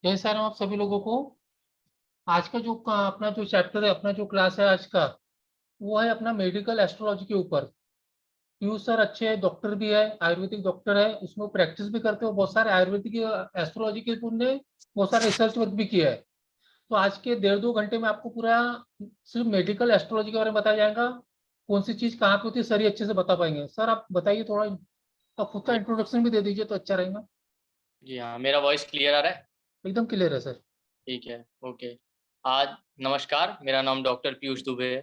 जैसे हम आप सभी लोगों को आज का जो अपना जो चैप्टर है, अपना जो क्लास है आज का, वो है अपना मेडिकल एस्ट्रोलॉजी के ऊपर। पीयूष सर अच्छे डॉक्टर भी है, आयुर्वेदिक डॉक्टर है, उसमें वो प्रैक्टिस भी करते हो बहुत सारे आयुर्वेदिक एस्ट्रोलॉजी के उनने बहुत सारे रिसर्च वर्क भी किया है। तो आज के 1.5-2 घंटे में आपको पूरा सिर्फ मेडिकल एस्ट्रोलॉजी के बारे में बताया जाएगा। कौन सी चीज कहाँ पे होती है सर, ये अच्छे से बता पाएंगे। सर आप बताइए थोड़ा, आप खुद का जी इंट्रोडक्शन भी दे दीजिए तो अच्छा रहेगा। जी हाँ, मेरा वॉइस क्लियर आ रहा है? एकदम क्लियर है सर। ठीक है, ओके। आज नमस्कार, मेरा नाम डॉक्टर पीयूष दुबे है।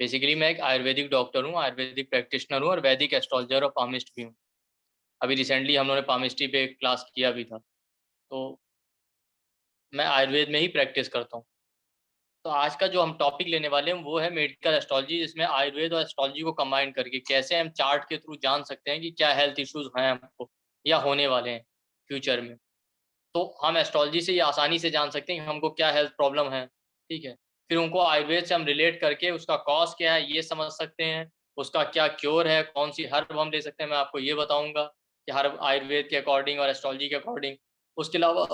बेसिकली मैं एक आयुर्वेदिक डॉक्टर हूँ, आयुर्वेदिक प्रैक्टिशनर हूँ और वैदिक एस्ट्रोलॉजर और पामिस्ट भी हूँ। अभी रिसेंटली हम लोगों ने पामिस्ट्री पे एक क्लास किया भी था। तो मैं आयुर्वेद में ही प्रैक्टिस करता हूँ। तो आज का जो हम टॉपिक लेने वाले हैं वो है मेडिकल एस्ट्रोलॉजी, जिसमें आयुर्वेद और एस्ट्रोलॉजी को कंबाइन करके कैसे हम चार्ट के थ्रू जान सकते हैं कि क्या हेल्थ इश्यूज़ हैं हमको या होने वाले हैं फ्यूचर में। तो हम एस्ट्रोलॉजी से ये आसानी से जान सकते हैं कि हमको क्या हेल्थ प्रॉब्लम है, ठीक है? फिर उनको आयुर्वेद से हम रिलेट करके उसका कॉज़ क्या है ये समझ सकते हैं, उसका क्या क्योर है, कौन-सी हर्ब हम ले सकते हैं, मैं आपको ये बताऊँगा कि हर्ब आयुर्वेद के अकॉर्डिंग और एस्ट्रोलॉजी के अकॉर्डिंग। उसके अलावा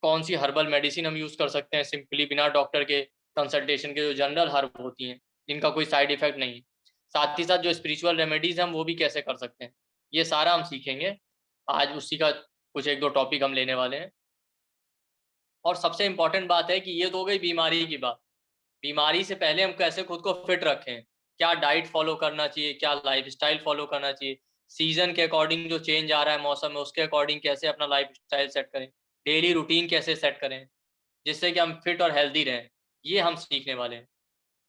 कौन-सी हर्बल मेडिसिन हम यूज़ कर सकते हैं सिंपली बिना डॉक्टर के कंसल्टेशन के, जो जनरल हर्ब होती हैं, जिनका कोई साइड इफ़ेक्ट नहीं है। साथ ही साथ जो स्पिरिचुअल रेमेडीज़ हैं, हम वो भी कैसे कर सकते हैं, ये सारा हम सीखेंगे। आज उसी का कुछ 1-2 टॉपिक हम लेने वाले हैं। और सबसे इम्पोर्टेंट बात है कि ये तो हो गई बीमारी की बात। बीमारी से पहले हम कैसे खुद को फिट रखें, क्या डाइट फ़ॉलो करना चाहिए, क्या लाइफ़स्टाइल फ़ॉलो करना चाहिए, सीज़न के अकॉर्डिंग जो चेंज आ रहा है मौसम में उसके अकॉर्डिंग कैसे अपना लाइफ़स्टाइल सेट करें, डेली रूटीन कैसे सेट करें, जिससे कि हम फिट और हेल्दी रहें, ये हम सीखने वाले हैं।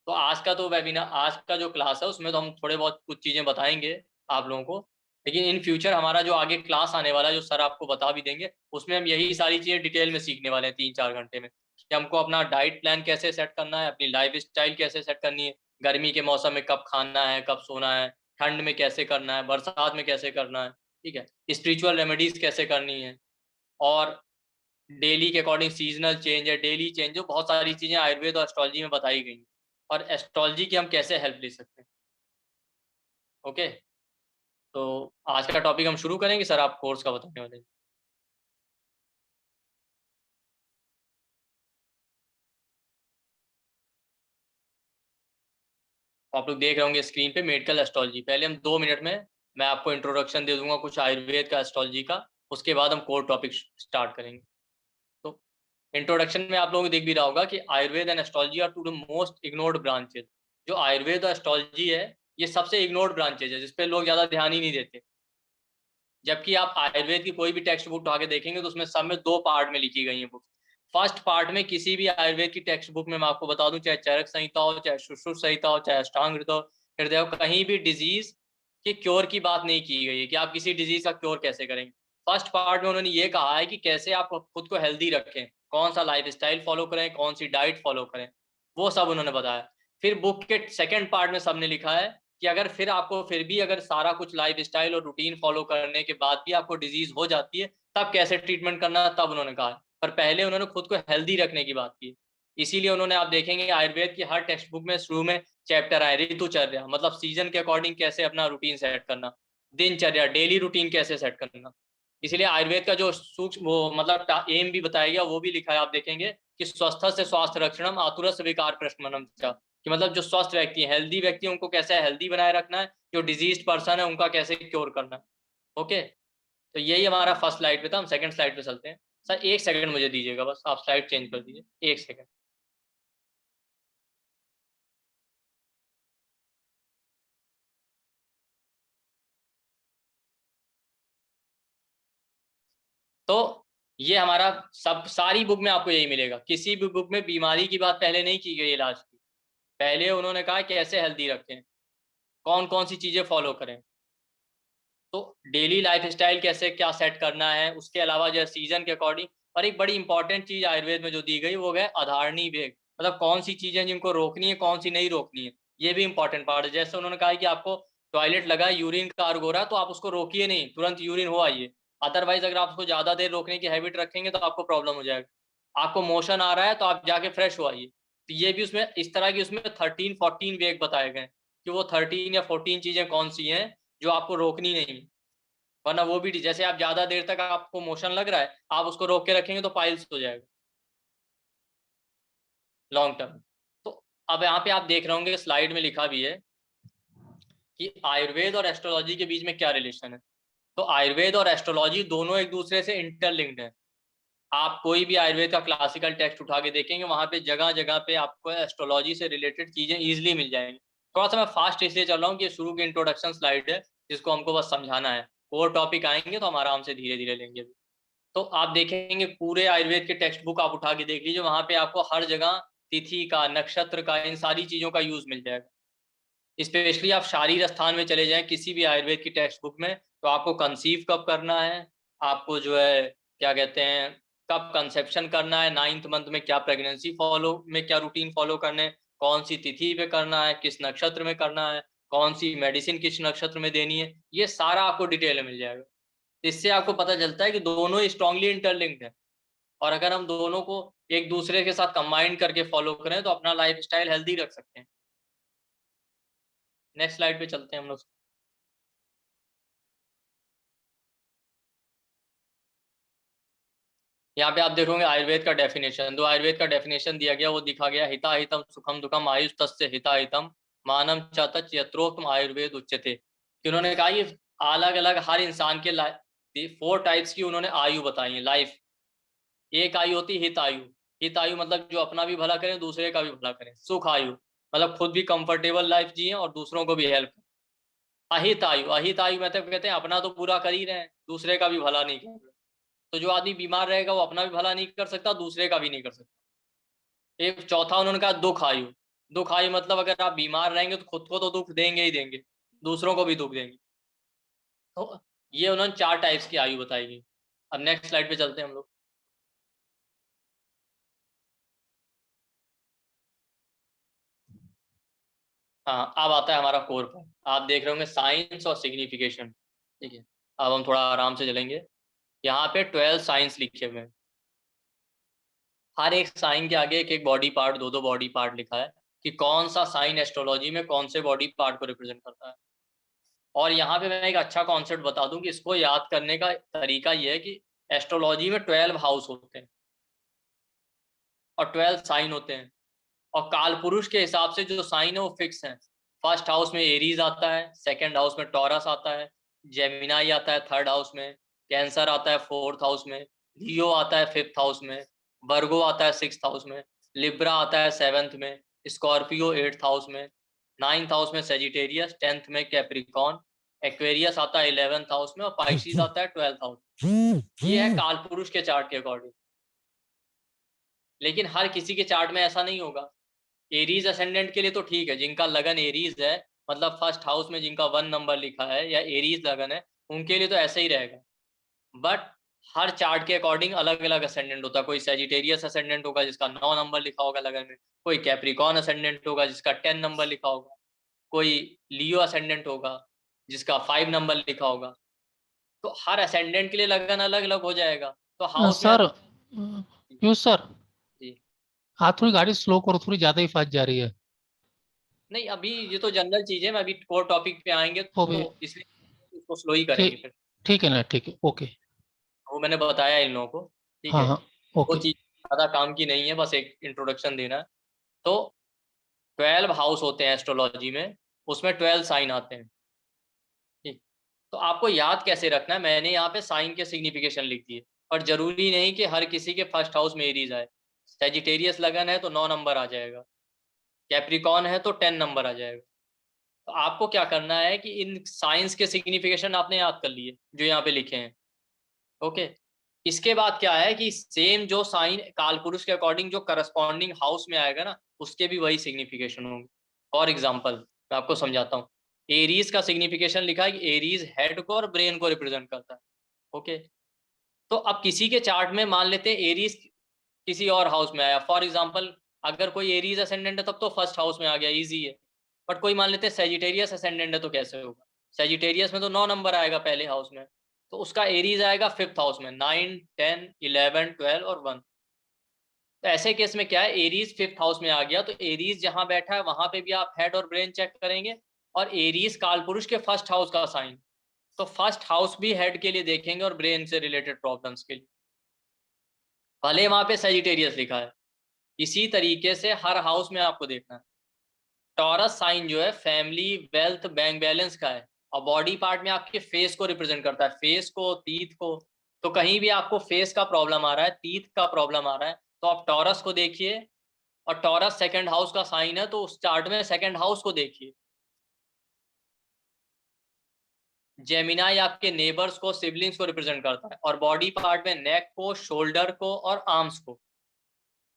तो आज का जो क्लास है उसमें तो हम थोड़े बहुत कुछ चीज़ें बताएँगे आप लोगों को। लेकिन इन फ्यूचर हमारा जो आगे क्लास आने वाला है, जो सर आपको बता भी देंगे, उसमें हम यही सारी चीज़ें डिटेल में सीखने वाले हैं 3-4 घंटे में। कि हमको अपना डाइट प्लान कैसे सेट करना है, अपनी लाइफ़स्टाइल कैसे सेट करनी है, गर्मी के मौसम में कब खाना है, कब सोना है, ठंड में कैसे करना है, बरसात में कैसे करना है, ठीक है? स्पिरिचुअल रेमेडीज़ कैसे करनी है और डेली के अकॉर्डिंग सीज़नल चेंज है, डेली चेंज है, बहुत सारी चीज़ें आयुर्वेद और एस्ट्रोलॉजी में बताई गई हैं और एस्ट्रोलॉजी की हम कैसे हेल्प ले सकते हैं, ओके? तो आज का टॉपिक हम शुरू करेंगे, सर आप कोर्स का बताने वाले हैं। तो आप लोग देख रहे होंगे स्क्रीन पे मेडिकल एस्ट्रोलॉजी। पहले हम 2 मिनट में मैं आपको इंट्रोडक्शन दे दूँगा कुछ आयुर्वेद का, एस्ट्रोलॉजी का, उसके बाद हम कोर टॉपिक स्टार्ट करेंगे। तो इंट्रोडक्शन में आप लोगों को दिख भी रहा होगा कि Ayurveda and astrology are two the most ignored branches. जो आयुर्वेद और एस्ट्रोलॉजी है, ये सबसे इग्नोर्ड ब्रांचेज़ है, जिस पे लोग ज़्यादा ध्यान ही नहीं देते। जबकि आप आयुर्वेद की कोई भी टेक्स्ट बुक उठा के देखेंगे तो उसमें सब में 2 पार्ट में लिखी गई हैं बुक्स। फर्स्ट पार्ट में किसी भी आयुर्वेद की टेक्स्ट बुक में मैं आपको बता दूँ, चाहे चरक संहिता हो, चाहे सुश्रुत संहिता हो, चाहे अष्टांग हृदय हो, कहीं भी डिज़ीज़ के क्योर की बात नहीं की गई है कि आप किसी डिज़ीज़ का क्योर कैसे करेंगे। फर्स्ट पार्ट में उन्होंने ये कहा है कि कैसे आप खुद को हेल्दी रखें, कौन-सा लाइफ़स्टाइल फ़ॉलो करें, कौन-सी डाइट फ़ॉलो करें, वो सब उन्होंने बताया। फिर बुक के सेकंड पार्ट में सबने लिखा है कि अगर फिर आपको फिर भी अगर सारा कुछ लाइफ़स्टाइल और रूटीन फ़ॉलो करने के बाद भी आपको डिज़ीज़ हो जाती है, तब कैसे ट्रीटमेंट करना है, तब उन्होंने कहा है। पर पहले उन्होंने खुद को हेल्दी रखने की बात की। इसीलिए उन्होंने, आप देखेंगे आयुर्वेद की हर टेक्स्ट बुक में शुरू में चैप्टर आए ऋतुचर्या, मतलब सीज़न के अकॉर्डिंग कैसे अपना रूटीन सेट करना, दिनचर्या, डेली रूटीन कैसे सेट करना। इसीलिए आयुर्वेद का जो सूक्ष्म वो मतलब एम भी बताया गया, वो भी लिखा है, आप देखेंगे कि स्वस्थस्य स्वास्थ्य रक्षणम आतुरस्य विकार प्रशमनम च। कि मतलब जो स्वस्थ व्यक्ति हैं, हेल्दी व्यक्ति हैं, उनको कैसे हेल्दी बनाए रखना है, जो डिजीज़्ड पर्सन है, उनका कैसे क्योर करना है। ओके? तो यही हमारा फर्स्ट स्लाइड पे था, हम सेकंड स्लाइड पे चलते हैं। सर 1 सेकंड मुझे दीजिएगा बस, आप स्लाइड चेंज कर दीजिए, 1 सेकंड। तो ये हमारा सब सारी बुक में आपको यही मिलेगा। किसी भी बुक में बीमारी की बात पहले नहीं की गई इलाज की। पहले उन्होंने कहा कैसे हेल्दी रखें, कौन-कौन सी चीज़ें फ़ॉलो करें। तो डेली लाइफ़स्टाइल कैसे क्या सेट करना है, उसके अलावा जो है सीज़न के अकॉर्डिंग। और एक बड़ी इम्पोर्टेंट चीज़ आयुर्वेद में जो दी गई वो है अधारणी वेग, मतलब कौन-सी चीज़ें जिनको रोकनी है, कौन-सी नहीं रोकनी है। ये भी इम्पोर्टेंट पार्ट है। जैसे उन्होंने कहा है कि आपको टॉयलेट लगा है, यूरिन कार्ग हो रहा है, तो आप उसको रोकिए नहीं, तुरंत यूरिन हो आइए। अदरवाइज़ अगर आप उसको ज़्यादा देर रोकने की हैबिट रखेंगे तो आपको प्रॉब्लम हो जाएगा। आपको मोशन आ रहा है तो आप जाके फ्रेश हो आइए। तो ये भी उसमें इस तरह की उसमें 13-14 वेग बताए गए हैं कि वो 13 या 14 चीज़ें कौन-सी हैं जो आपको रोकनी नहीं है। वरना वो भी जैसे आप ज्यादा देर तक आपको मोशन लग रहा है, आप उसको रोक के रखेंगे तो पाइल्स हो जाएगा लॉन्ग टर्म। तो अब यहाँ पे आप देख रहे होंगे स्लाइड में लिखा भी है कि आयुर्वेद और एस्ट्रोलॉजी के बीच में क्या रिलेशन है। तो आयुर्वेद और एस्ट्रोलॉजी दोनों एक दूसरे से इंटरलिंक्ड है। आप कोई भी आयुर्वेद का क्लासिकल टेक्स्ट उठा के देखेंगे, वहां पे जगह जगह पे आपको एस्ट्रोलॉजी से रिलेटेड चीजें इजीली मिल जाएंगी। थोड़ा सा मैं फास्ट इसलिए चल रहा हूँ कि शुरू की इंट्रोडक्शन स्लाइड है, जिसको हमको बस समझाना है। कोर टॉपिक आएंगे तो हम आराम से धीरे धीरे लेंगे। तो आप देखेंगे पूरे आयुर्वेद के टेक्स्ट बुक आप उठा के देख लीजिए, वहां पे आपको हर जगह तिथि का, नक्षत्र का, इन सारी चीजों का यूज मिल जाएगा। स्पेशली आप शारीर स्थान में चले जाएं किसी भी आयुर्वेद की टेक्स्ट बुक में, तो आपको कंसीव कब करना है, आपको जो है क्या कहते हैं कब कंसेप्शन करना है, 9th मंथ में क्या प्रेगनेंसी फॉलो में क्या रूटीन फॉलो करने, कौन सी तिथि पे करना है, किस नक्षत्र में करना है, कौन सी मेडिसिन किस नक्षत्र में देनी है, ये सारा आपको डिटेल में मिल जाएगा। इससे आपको पता चलता है कि दोनों स्ट्रांगली इंटरलिंक्ड है, और अगर हम दोनों को एक दूसरे के साथ कंबाइन करके फॉलो करें तो अपना लाइफ स्टाइल हेल्दी रख सकते हैं। नेक्स्ट स्लाइड पे चलते हैं हम लोग। यहाँ पे आप देखोगे आयुर्वेद का डेफिनेशन, जो आयुर्वेद का डेफिनेशन दिया गया वो दिखा गया, हिता हितम सुखम दुखम आयुष तस्य हिता हितम मानम च तच्च यत्रोक्तम आयुर्वेद उच्यते। कि उन्होंने कहा ये अलग अलग हर इंसान के 4 टाइप्स की उन्होंने आयु बताई है, लाइफ। एक आयु होती है हित आयु। हित आयु मतलब जो अपना भी भला करें दूसरे का भी भला करें। सुख आयु मतलब खुद भी कंफर्टेबल लाइफ जिए और दूसरों को भी हेल्प करें। अहित आयु, अहित आयु मतलब कहते हैं अपना तो पूरा कर ही रहे हैं, दूसरे का भी भला नहीं कर रहे। तो जो आदमी बीमार रहेगा वो अपना भी भला नहीं कर सकता, दूसरे का भी नहीं कर सकता। एक चौथा उन्होंने कहा दुख आयु। दुख आयु मतलब अगर आप बीमार रहेंगे तो खुद को तो दुख देंगे ही देंगे, दूसरों को भी दुख देंगे। तो ये उन्होंने 4 टाइप्स की आयु बताई गई। अब नेक्स्ट स्लाइड पे चलते हैं हम लोग। हाँ, अब आता है हमारा कोर पर। आप देख रहे होंगे साइंस और सिग्निफिकेशन। ठीक है, अब हम थोड़ा आराम से चलेंगे। यहाँ पे 12 साइंस लिखे हुए हैं। हर एक साइन के आगे एक एक बॉडी पार्ट, दो दो बॉडी पार्ट लिखा है कि कौन सा साइन एस्ट्रोलॉजी में कौन से बॉडी पार्ट को रिप्रेजेंट करता है। और यहाँ पे मैं एक अच्छा कॉन्सेप्ट बता दूं कि इसको याद करने का तरीका ये है कि एस्ट्रोलॉजी में 12 हाउस होते हैं और 12 साइन होते हैं, और काल पुरुष के हिसाब से जो साइन है वो फिक्स है। फर्स्ट हाउस में एरीज आता है, सेकंड हाउस में टॉरस आता है, जेमिनाई आता है थर्ड हाउस में, कैंसर आता है फोर्थ हाउस में, लियो आता है फिफ्थ हाउस में, वर्गो आता है सिक्स्थ हाउस में, लिब्रा आता है सेवेंथ में, स्कॉर्पियो एट्थ हाउस में, नाइन्थ हाउस में सेजिटेरियस, 10th में कैप्रिकॉन, एक्वेरियस आता है 11th हाउस में, और पाइसिस आता है 12th हाउस में। ये है काल पुरुष के चार्ट के अकॉर्डिंग। लेकिन हर किसी के चार्ट में ऐसा नहीं होगा। एरीज असेंडेंट के लिए तो ठीक है, जिनका लगन एरीज है, मतलब फर्स्ट हाउस में जिनका 1 नंबर लिखा है या एरीज लगन है, उनके लिए तो ऐसे ही रहेगा। बट हर चार्ट के अकॉर्डिंग अलग अलग असेंडेंट होता है। कोई सेजिटेरियस असेंडेंट होगा जिसका 9 नंबर लिखा होगा लगन में, कोई कैप्रिकॉन असेंडेंट होगा जिसका 10 नंबर लिखा होगा, कोई लियो असेंडेंट होगा जिसका 5 नंबर लिखा होगा। तो हर असेंडेंट के लिए लगन अलग अलग हो जाएगा। तो हाउस में सर, पीयूष सर, जी आप थोड़ी गाड़ी स्लो करो, थोड़ी ज्यादा ही फास्ट जा रही है। नहीं, अभी ये तो जनरल चीज है, मैं अभी कोर टॉपिक पे आएंगे वो भी तो इसलिए इसको स्लो ही करेंगे ठीक, फिर। ठीक है ना, ठीक है, ओके। वो मैंने बताया इन लोगों को। ठीक हाँ है, हाँ, वो ओके। चीज ज्यादा काम की नहीं है, बस एक इंट्रोडक्शन देना है। तो 12 हाउस होते हैं एस्ट्रोलॉजी में, उसमें 12 साइन आते हैं। ठीक, तो आपको याद कैसे रखना है, मैंने यहाँ पे साइन के सिग्निफिकेशन लिख दिए। और जरूरी नहीं कि हर किसी के फर्स्ट हाउस में एरीज आए। सेजिटेरियस लगन है तो 9 नंबर आ जाएगा, कैप्रिकॉन है तो 10 नंबर आ जाएगा। तो आपको क्या करना है कि इन साइंस के सिग्निफिकेशन आपने याद कर लिए जो यहाँ पे लिखे हैं। ओके, इसके बाद क्या है कि सेम जो साइन कालपुरुष के अकॉर्डिंग जो करस्पॉन्डिंग हाउस में आएगा ना, उसके भी वही सिग्निफिकेशन होंगे। फॉर एग्जाम्पल मैं आपको समझाता हूँ। एरीज का सिग्निफिकेशन लिखा है कि एरीज हेड को और ब्रेन को रिप्रेजेंट करता है। ओके, तो अब किसी के चार्ट में मान लेते हैं एरीज किसी और हाउस में आया। फॉर एग्जाम्पल अगर कोई एरीज असेंडेंट है तब तो फर्स्ट हाउस में आ गया, इजी है। बट कोई मान लेते हैं सेजिटेरियस असेंडेंट है तो कैसे होगा। सेजिटेरियस में तो 9 नंबर आएगा पहले हाउस में, तो उसका एरीज आएगा फिफ्थ हाउस में, 9 10 11 12 और 1। तो ऐसे केस में क्या है, एरीज फिफ्थ हाउस में आ गया तो एरीज जहां बैठा है वहां पे भी आप हेड और ब्रेन चेक करेंगे। और एरीज कालपुरुष के फर्स्ट हाउस का साइन, तो फर्स्ट हाउस भी हेड के लिए देखेंगे और ब्रेन से रिलेटेड प्रॉब्लम्स के लिए, भले वहां पे सजिटेरियस लिखा है, इसी तरीके से हर हाउस में आपको देखना है। टॉरस साइन जो है फैमिली, वेल्थ, बैंक बैलेंस का है, और बॉडी पार्ट में आपके फेस को रिप्रेजेंट करता है, फेस को, तीत को। तो कहीं भी आपको फेस का प्रॉब्लम आ रहा है, तीत का प्रॉब्लम आ रहा है, तो आप टॉरस को देखिए। और टॉरस सेकंड हाउस का साइन है, तो उस चार्ट में सेकंड हाउस को देखिए। जेमिनाई आपके नेबर्स को, सिबलिंग्स को रिप्रेजेंट करता है, और बॉडी पार्ट में नेक को, शोल्डर को और आर्म्स को।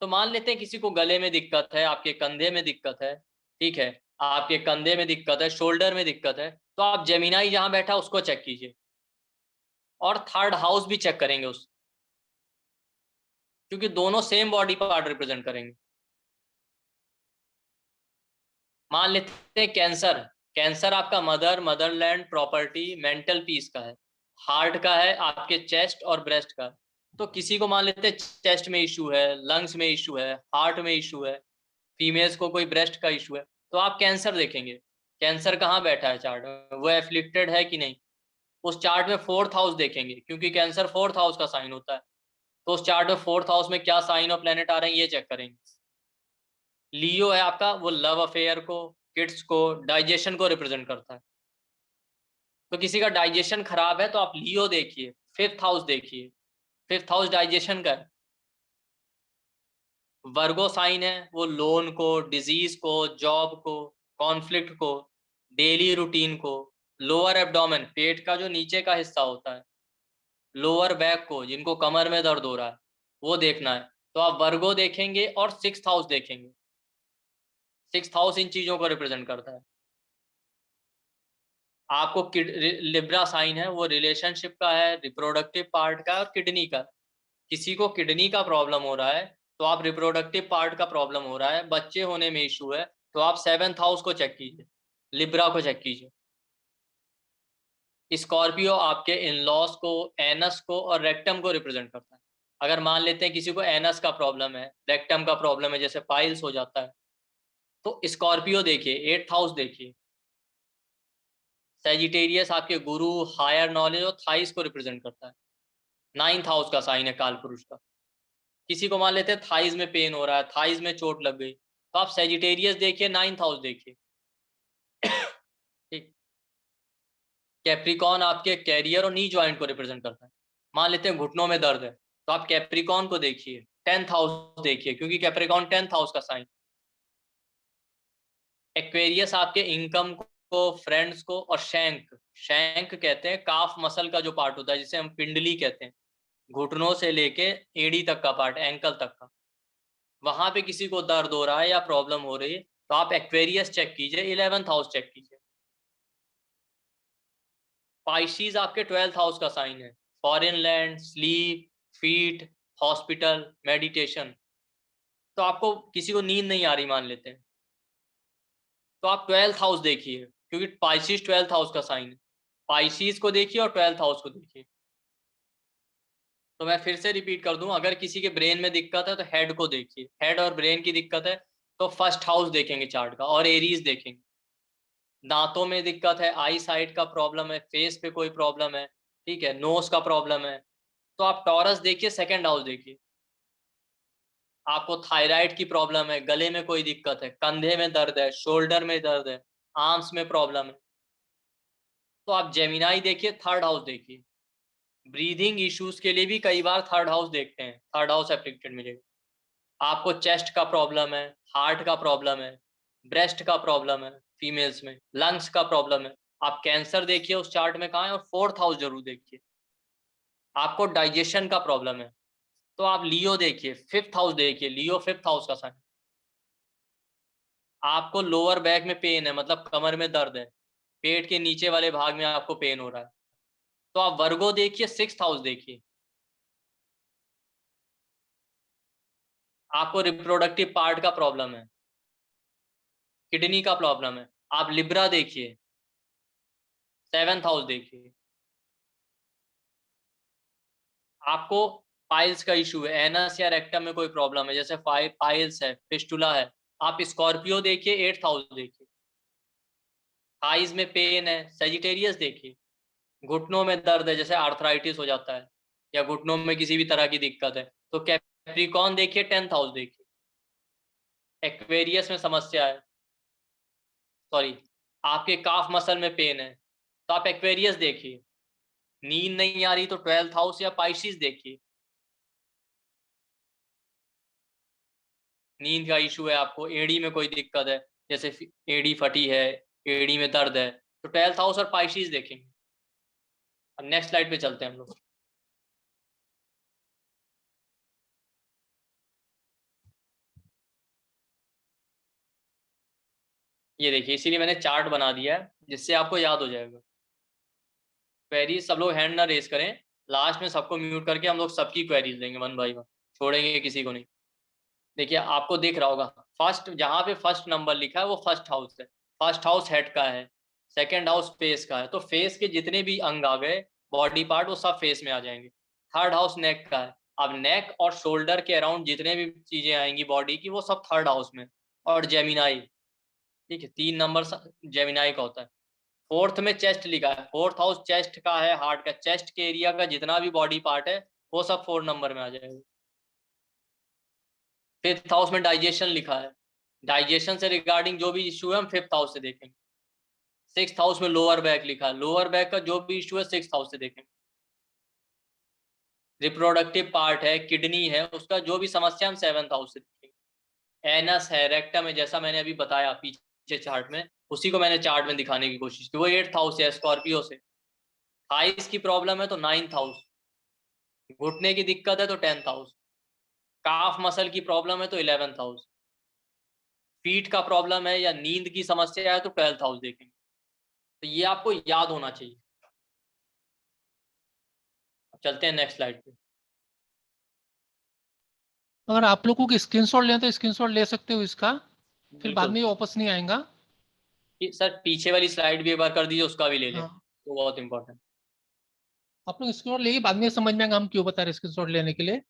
तो मान लेते हैं किसी को गले में दिक्कत है, आपके कंधे में दिक्कत है, ठीक है, आपके कंधे में दिक्कत है, शोल्डर में दिक्कत है, तो आप जेमिनाई जहां बैठा उसको चेक कीजिए, और थर्ड हाउस भी चेक करेंगे उस, क्योंकि दोनों सेम बॉडी पार्ट रिप्रेजेंट करेंगे। मान लेते हैं कैंसर, कैंसर आपका mother, Motherland, property, mental peace का है, हार्ट का है, आपके चेस्ट और ब्रेस्ट का है। तो किसी को मान लेते हैं चेस्ट में इशू है, लंग्स में इशू है, हार्ट में इशू है, फीमेल्स को कोई ब्रेस्ट का इशू है, तो आप कैंसर देखेंगे, कैंसर कहाँ बैठा है चार्ट में, वो एफ्लिक्टेड है कि नहीं। उस चार्ट में फोर्थ हाउस देखेंगे, क्योंकि कैंसर फोर्थ हाउस का साइन होता है, तो उस चार्ट में फोर्थ हाउस में क्या साइन और प्लेनेट आ रहे हैं ये चेक करेंगे। लियो है आपका, वो लव अफेयर को, किड्स को, डाइजेशन को रिप्रेजेंट करता है। तो किसी का डाइजेशन खराब है तो आप लियो देखिए, फिफ्थ हाउस देखिए, फिफ्थ हाउस डाइजेशन का है। वर्गो साइन है, वो लोन को, डिजीज को, जॉब को, कॉन्फ्लिक्ट को, डेली रूटीन को, लोअर एब्डोमेन, पेट का जो नीचे का हिस्सा होता है, लोअर बैक को, जिनको कमर में दर्द हो रहा है वो देखना है। तो आप वर्गो देखेंगे और सिक्स्थ हाउस देखेंगे, सिक्स्थ हाउस इन चीजों को रिप्रेजेंट करता है। आपको लिब्रा साइन है, वो रिलेशनशिप का है, रिप्रोडक्टिव पार्ट का और किडनी का। किसी को किडनी का प्रॉब्लम हो रहा है तो आप रिप्रोडक्टिव पार्ट का प्रॉब्लम हो रहा है, बच्चे होने में इशू है, तो आप सेवेंथ हाउस को चेक कीजिए, लिब्रा को चेक कीजिए। स्कॉर्पियो आपके इन-लॉज को, एनस को और रेक्टम को रिप्रेजेंट करता है। अगर मान लेते हैं किसी को एनस का प्रॉब्लम है, रेक्टम का प्रॉब्लम है, जैसे पाइल्स हो जाता है, तो स्कॉर्पियो देखिए, एट्थ हाउस देखिए। सेजिटेरियस आपके गुरु, हायर नॉलेज और थाइस को रिप्रेजेंट करता है, नाइन्थ हाउस का साइन है काल पुरुष का। किसी को मान लेते हैं थाइज में पेन हो रहा है, थाइज में चोट लग गई, तो आप सेजिटेरियस देखिए, नाइन्थ हाउस देखिए। ठीक। कैप्रिकॉन आपके कैरियर और नी जॉइंट को रिप्रेजेंट करता है। मान लेते हैं घुटनों में दर्द है, तो आप कैप्रिकॉन को देखिए, टेंथ हाउस देखिए, क्योंकि कैप्रिकॉन टेंथ हाउस का साइन। एक्वेरियस आपके इनकम को, फ्रेंड्स को और शैंक, शैंक कहते हैं काफ मसल का जो पार्ट होता है, जिसे हम पिंडली कहते हैं, घुटनों से लेके एड़ी तक का पार्ट, एंकल तक का, वहां पे किसी को दर्द हो रहा है या प्रॉब्लम हो रही है, तो आप एक्वेरियस चेक कीजिए, इलेवेंथ हाउस चेक कीजिए। पाइशीज आपके ट्वेल्थ हाउस का साइन है, foreign land, sleep, feet, hospital, meditation. तो आपको किसी को नींद नहीं आ रही मान लेते हैं, तो आप ट्वेल्थ हाउस देखिए, क्योंकि पाइशीज ट्वेल्थ हाउस का साइन है, पाइशीज को देखिए और ट्वेल्थ हाउस को देखिए। तो मैं फिर से रिपीट कर दूं, अगर किसी के ब्रेन में दिक्कत है तो हेड को देखिए, हेड और ब्रेन की दिक्कत है तो फर्स्ट हाउस देखेंगे चार्ट का, और एरीज देखेंगे। दांतों में दिक्कत है, आई साइट का प्रॉब्लम है, फेस पे कोई प्रॉब्लम है, ठीक है, नोज का प्रॉब्लम है, तो आप टॉरस देखिए, सेकंड हाउस देखिए। आपको थायराइड की प्रॉब्लम है, गले में कोई दिक्कत है, कंधे में दर्द है, शोल्डर में दर्द है, आर्म्स में प्रॉब्लम है, तो आप जेमिनाई देखिए, थर्ड हाउस देखिए। ब्रीदिंग इश्यूज के लिए भी कई बार थर्ड हाउस देखते हैं, थर्ड हाउस एफेक्टेड मिलेगा। आपको चेस्ट का प्रॉब्लम है, हार्ट का प्रॉब्लम है, ब्रेस्ट का प्रॉब्लम है, फीमेल्स में लंग्स का प्रॉब्लम है, आप कैंसर देखिए उस चार्ट में कहाँ है, और फोर्थ हाउस जरूर देखिए। आपको डाइजेशन का प्रॉब्लम है तो आप लियो देखिए, फिफ्थ हाउस देखिए, लियो फिफ्थ हाउस का साइन। आपको लोअर बैक में पेन है, मतलब कमर में दर्द है, पेट के नीचे वाले भाग में आपको पेन हो रहा है, तो आप वर्गो देखिए, सिक्स्थ हाउस देखिए। आपको रिप्रोडक्टिव पार्ट का प्रॉब्लम है, किडनी का प्रॉब्लम है, आप लिब्रा देखिए, सेवेंथ हाउस देखिए। आपको पाइल्स का इशू है, एनस या रेक्टम में कोई प्रॉब्लम है, जैसे पाइल्स है, फिस्टुला है, आप स्कॉर्पियो देखिए, एट्थ हाउस देखिए। थाइज में पेन है, सेजिटेरियस देखिए। घुटनों में दर्द है, जैसे आर्थराइटिस हो जाता है या घुटनों में किसी भी तरह की दिक्कत है, तो कैप्रिकॉर्न देखिए, 10th हाउस देखिए। एक्वेरियस में समस्या है, सॉरी, आपके काफ मसल में पेन है, तो आप एक्वेरियस देखिए। नींद नहीं आ रही तो 12th हाउस या पाइसिस देखिए। नींद का इशू है आपको, एड़ी में कोई दिक्कत है, जैसे एड़ी फटी है, एड़ी में दर्द है, तो 12th हाउस और पाइसिस देखेंगे। अब नेक्स्ट स्लाइड पे चलते हैं हम लोग। ये देखिए, इसीलिए मैंने चार्ट बना दिया है जिससे आपको याद हो जाएगा। क्वेरीज सब लोग हैंड ना रेज करें, लास्ट में सबको म्यूट करके हम लोग सबकी क्वेरीज देंगे वन बाय वन, छोड़ेंगे किसी को नहीं। देखिए आपको दिख रहा होगा, फर्स्ट जहां पे फर्स्ट नंबर लिखा है वो फर्स्ट हाउस है। फर्स्ट हाउस हेड का है, सेकंड हाउस फेस का है, तो फेस के जितने भी अंग आ गए, बॉडी पार्ट, वो सब फेस में आ जाएंगे। थर्ड हाउस नेक का है, अब नेक और शोल्डर के अराउंड जितने भी चीजें आएंगी बॉडी की, वो सब थर्ड हाउस में। और जेमिनाई, ठीक है, 3 नंबर जेमिनाई का होता है। फोर्थ में चेस्ट लिखा है, फोर्थ हाउस चेस्ट का है, हार्ट का, चेस्ट के एरिया का जितना भी बॉडी पार्ट है वो सब 4 नंबर में आ जाएगा। फिफ्थ हाउस में डाइजेशन लिखा है, डाइजेशन से रिगार्डिंग जो भी इश्यू है हम फिफ्थ हाउस से देखेंगे। सिक्स्थ हाउस में लोअर बैक लिखा है, लोअर बैक का जो भी इश्यू है सिक्स्थ हाउस से देखेंगे। रिप्रोडक्टिव पार्ट है, किडनी है, उसका जो भी समस्या हम सेवंथ हाउस से देखेंगे। एनस है, रेक्टम है, जैसा मैंने अभी बताया पीछे चार्ट में, उसी को मैंने चार्ट में दिखाने की कोशिश की, वो 8th हाउस है, स्कॉर्पियो से। थाइस की प्रॉब्लम है तो 9th हाउस, घुटने की दिक्कत है तो 10th हाउस, काफ मसल की प्रॉब्लम है तो 11th हाउस, फीट का प्रॉब्लम है या नींद की समस्या है तो 12th हाउस देखेंगे। तो ये आपको याद होना चाहिए। अब चलते हैं नेक्स्ट स्लाइड पे। अगर आप लोगों को स्क्रीनशॉट लें तो स्क्रीनशॉट ले सकते हो इसका, फिर बाद बिल्कुल। में ये वापस नहीं आएगा। सर पीछे वाली स्लाइड भी एक बार कर दीजिए, उसका भी ले लें, हाँ, तो बहुत इंपॉर्टेंट। आप लोग स्क्रीनशॉट लेके बाद में समझ में आएगा हम क्यों बता रहे हैं स्क्रीनशॉट लेने के लिए।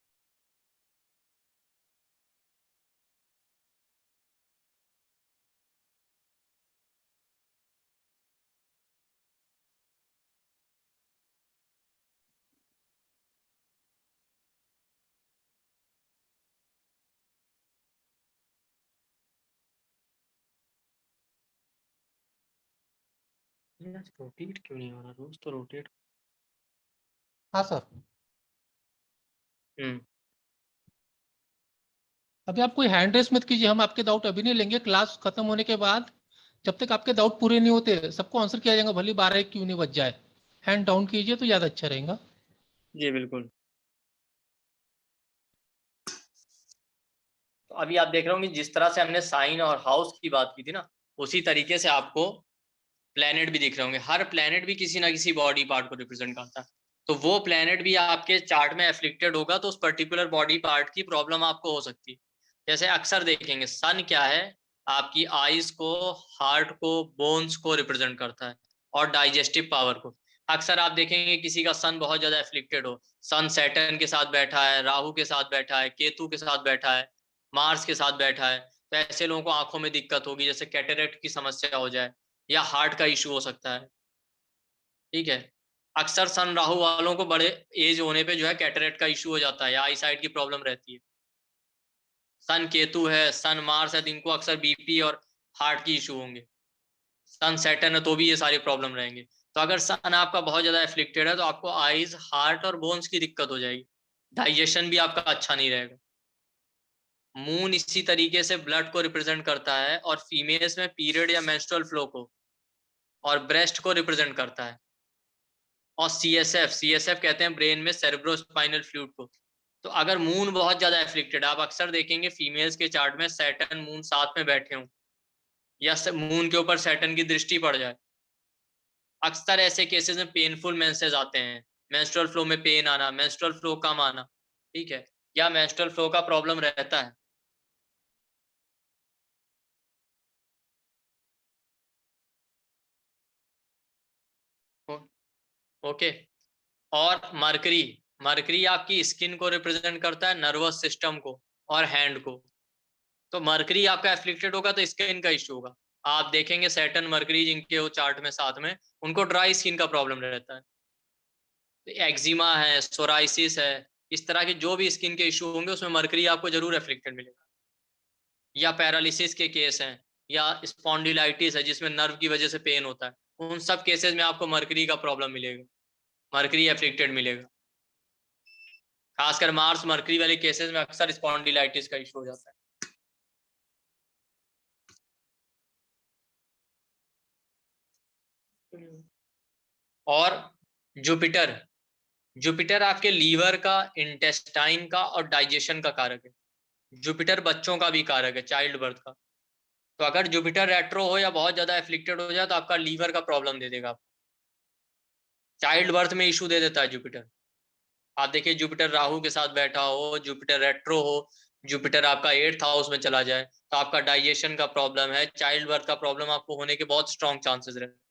रोटेट क्यों नहीं हो रहा, रोज तो रोटेट। हाँ सर। हम्म। अभी आप कोई हैंड रेस मत कीजिए, हम आपके डाउट अभी नहीं लेंगे, क्लास खत्म होने के बाद जब तक आपके डाउट पूरे नहीं होते सबको आंसर किया जाएगा, भले 12 क्यों नहीं बच जाए। हैंड डाउन कीजिए तो ज़्यादा अच्छा रहेगा। जी बिल्कुल। तो अभी आप देख रहे होंगे जिस तरह से हमने साइन और हाउस की बात की थी ना, उसी तरीके से आपको प्लेनेट भी दिख रहे होंगे। हर प्लेनेट भी किसी ना किसी बॉडी पार्ट को रिप्रेजेंट करता है, तो वो प्लेनेट भी आपके चार्ट में एफ्लिक्टेड होगा तो उस पर्टिकुलर बॉडी पार्ट की प्रॉब्लम आपको हो सकती है। जैसे अक्सर देखेंगे सन क्या है, आपकी आईज को, हार्ट को, बोन्स को रिप्रेजेंट करता है, और डाइजेस्टिव पावर को। अक्सर आप देखेंगे किसी का सन बहुत ज्यादा एफ्लिक्टेड हो, सन सैटर्न के साथ बैठा है, राहु के साथ बैठा है, केतु के साथ बैठा है, मार्स के साथ बैठा है, तो ऐसे लोगों को आंखों में दिक्कत होगी, जैसे कैटरेक्ट की समस्या हो जाए या हार्ट का इशू हो सकता है। ठीक है, अक्सर सन राहु वालों को बड़े एज होने पे जो है कैटरेक्ट का इशू हो जाता है या आई साइट की प्रॉब्लम रहती है। सन केतु है, सन मार्स है, तो इनको अक्सर बीपी और हार्ट की इशू होंगे। सन सैटर्न है तो भी ये सारी प्रॉब्लम रहेंगे। तो अगर सन आपका बहुत ज्यादा एफ्लिक्टेड है तो आपको आईज, हार्ट और बोन्स की दिक्कत हो जाएगी, डाइजेशन भी आपका अच्छा नहीं रहेगा। मून इसी तरीके से ब्लड को रिप्रेजेंट करता है, और फीमेल्स में पीरियड या मेंस्ट्रुअल फ्लो को, और ब्रेस्ट को रिप्रेजेंट करता है। और सीएसएफ, सीएसएफ कहते हैं ब्रेन में सेरेब्रोस्पाइनल फ्लूइड को। तो अगर मून बहुत ज्यादा एफ्लिक्टेड, आप अक्सर देखेंगे फीमेल्स के चार्ट में सैटर्न मून साथ में बैठे हों, या मून के ऊपर सैटर्न की दृष्टि पड़ जाए। अक्सर ऐसे केसेस में पेनफुल मेंसेस आते हैं, मेंस्ट्रुअल फ्लो में पेन आना, मेंस्ट्रुअल फ्लो कम आना, ठीक है, या मेंस्ट्रुअल फ्लो का प्रॉब्लम रहता है। ओके। और मरकरी, मरकरी आपकी स्किन को रिप्रेजेंट करता है, नर्वस सिस्टम को और हैंड को। तो मरकरी आपका एफ्लिक्टेड होगा तो स्किन का इश्यू होगा। आप देखेंगे सैटर्न मरकरी जिनके हो चार्ट में साथ में, उनको ड्राई स्किन का प्रॉब्लम रहता है। एक्जिमा है, सोराइसिस है, इस तरह के जो भी स्किन के इशू होंगे उसमें मरकरी आपको जरूर एफ्लिक्टेड मिलेगा। या पैरालिसिस के केस हैं, या स्पॉन्डिलाइटिस है जिसमें नर्व की वजह से पेन होता है, उन सब केसेस में आपको मरकरी का प्रॉब्लम मिलेगा, मरकरी एफ्लिक्टेड मिलेगा। खासकर मार्स मरकरी वाले केसेस में अक्सर स्पॉन्डिलाइटिस का इशू हो जाता है। और जुपिटर, जुपिटर आपके लीवर का, इंटेस्टाइन का और डाइजेशन का कारक है। जुपिटर बच्चों का भी कारक है, चाइल्ड बर्थ का। तो अगर जुपिटर रेट्रो हो या बहुत ज्यादा एफ्लिक्टेड हो जाए तो आपका लीवर का प्रॉब्लम दे देगा। चाइल्ड बर्थ में इशू दे देता है जुपिटर। आप देखिए जुपिटर राहु के साथ बैठा हो, जुपिटर रेट्रो हो, जुपिटर आपका 8th हाउस में चला जाए तो आपका डाइजेशन का प्रॉब्लम है, चाइल्ड बर्थ का प्रॉब्लम आपको होने के बहुत स्ट्रॉन्ग चांसेस रहते हैं।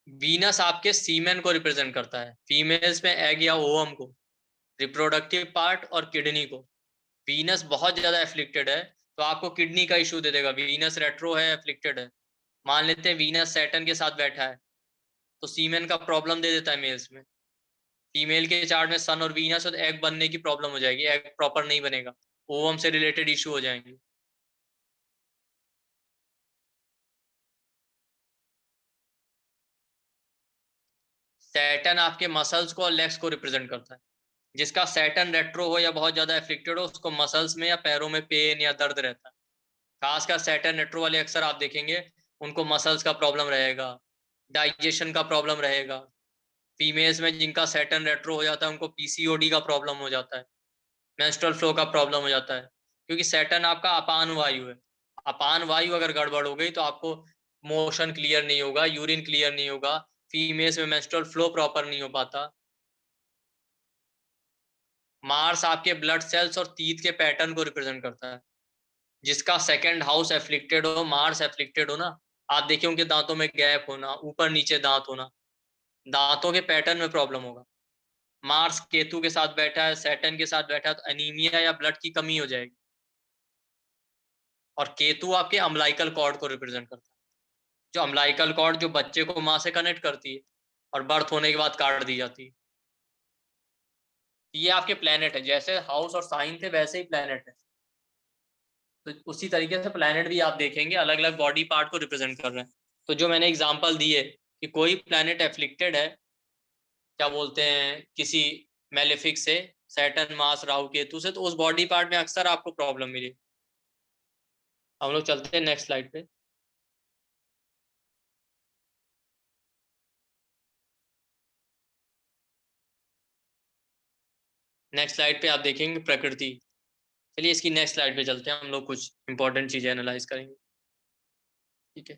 वीनस आपके सीमेन को रिप्रेजेंट करता है, फीमेल्स में एग या ओवम को, रिप्रोडक्टिव पार्ट और किडनी को। वीनस बहुत ज्यादा एफ्लिक्टेड है तो आपको किडनी का इशू दे देगा। वीनस रेट्रो है, एफ्लिक्टेड है, मान लेते हैं वीनस सैटर्न के साथ बैठा है तो सीमेन का प्रॉब्लम दे देता है मेल्स में। फीमेल के चार्ट में सन और वीनस हो तो एग बनने की प्रॉब्लम हो जाएगी, एग प्रॉपर नहीं बनेगा, ओवम से रिलेटेड इशू हो जाएंगे। सैटर्न आपके मसल्स को और लेग्स को रिप्रेजेंट करता है। जिसका सैटर्न रेट्रो हो या बहुत ज्यादा एफ्लिक्टेड हो उसको मसल्स में या पैरों में पेन या दर्द रहता है। खासकर सैटर्न रेट्रो वाले अक्सर आप देखेंगे उनको मसल्स का प्रॉब्लम रहेगा, डाइजेशन का प्रॉब्लम रहेगा। फीमेल्स में जिनका सैटर्न रेट्रो हो जाता है उनको पीसीओडी का प्रॉब्लम हो जाता है, मेंस्ट्रुअल फ्लो का प्रॉब्लम हो जाता है, क्योंकि सैटर्न आपका अपान वायु है। अपान वायु अगर गड़बड़ हो गई तो आपको मोशन क्लियर नहीं होगा, यूरिन क्लियर नहीं होगा, फीमेल्स में मेंस्ट्रुअल फ्लो प्रॉपर नहीं हो पाता। मार्स आपके ब्लड सेल्स और टीथ के पैटर्न को रिप्रेजेंट करता है। जिसका सेकंड हाउस एफ्लिक्टेड हो, मार्स एफ्लिक्टेड हो ना, आप देखिए उनके दांतों में गैप होना, ऊपर नीचे दांत होना, दांतों के पैटर्न में प्रॉब्लम होगा। मार्स केतु के साथ बैठा है, सैटर्न के साथ बैठा है तो एनीमिया या ब्लड की कमी हो जाएगी। और केतु आपके अम्लाइकल कॉर्ड को रिप्रेजेंट करता है, जो अम्लाइकल कॉर्ड जो बच्चे को माँ से कनेक्ट करती है और बर्थ होने के बाद काट दी जाती है। ये आपके प्लेनेट है, जैसे हाउस और साइन थे वैसे ही प्लेनेट है। तो उसी तरीके से प्लेनेट भी आप देखेंगे अलग अलग बॉडी पार्ट को रिप्रेजेंट कर रहे हैं। तो जो मैंने एग्जांपल दिए कि कोई प्लेनेट एफ्लिक्टेड है, क्या बोलते हैं, किसी मेलेफिक से, सैटर्न मार्स राहु केतु से, तो उस बॉडी पार्ट में अक्सर आपको प्रॉब्लम मिली। हम लोग चलते हैं नेक्स्ट स्लाइड पे। नेक्स्ट स्लाइड पे आप देखेंगे प्रकृति। चलिए इसकी नेक्स्ट स्लाइड पे चलते हैं, हम लोग कुछ इंपॉर्टेंट चीजें एनालाइज करेंगे। ठीक है,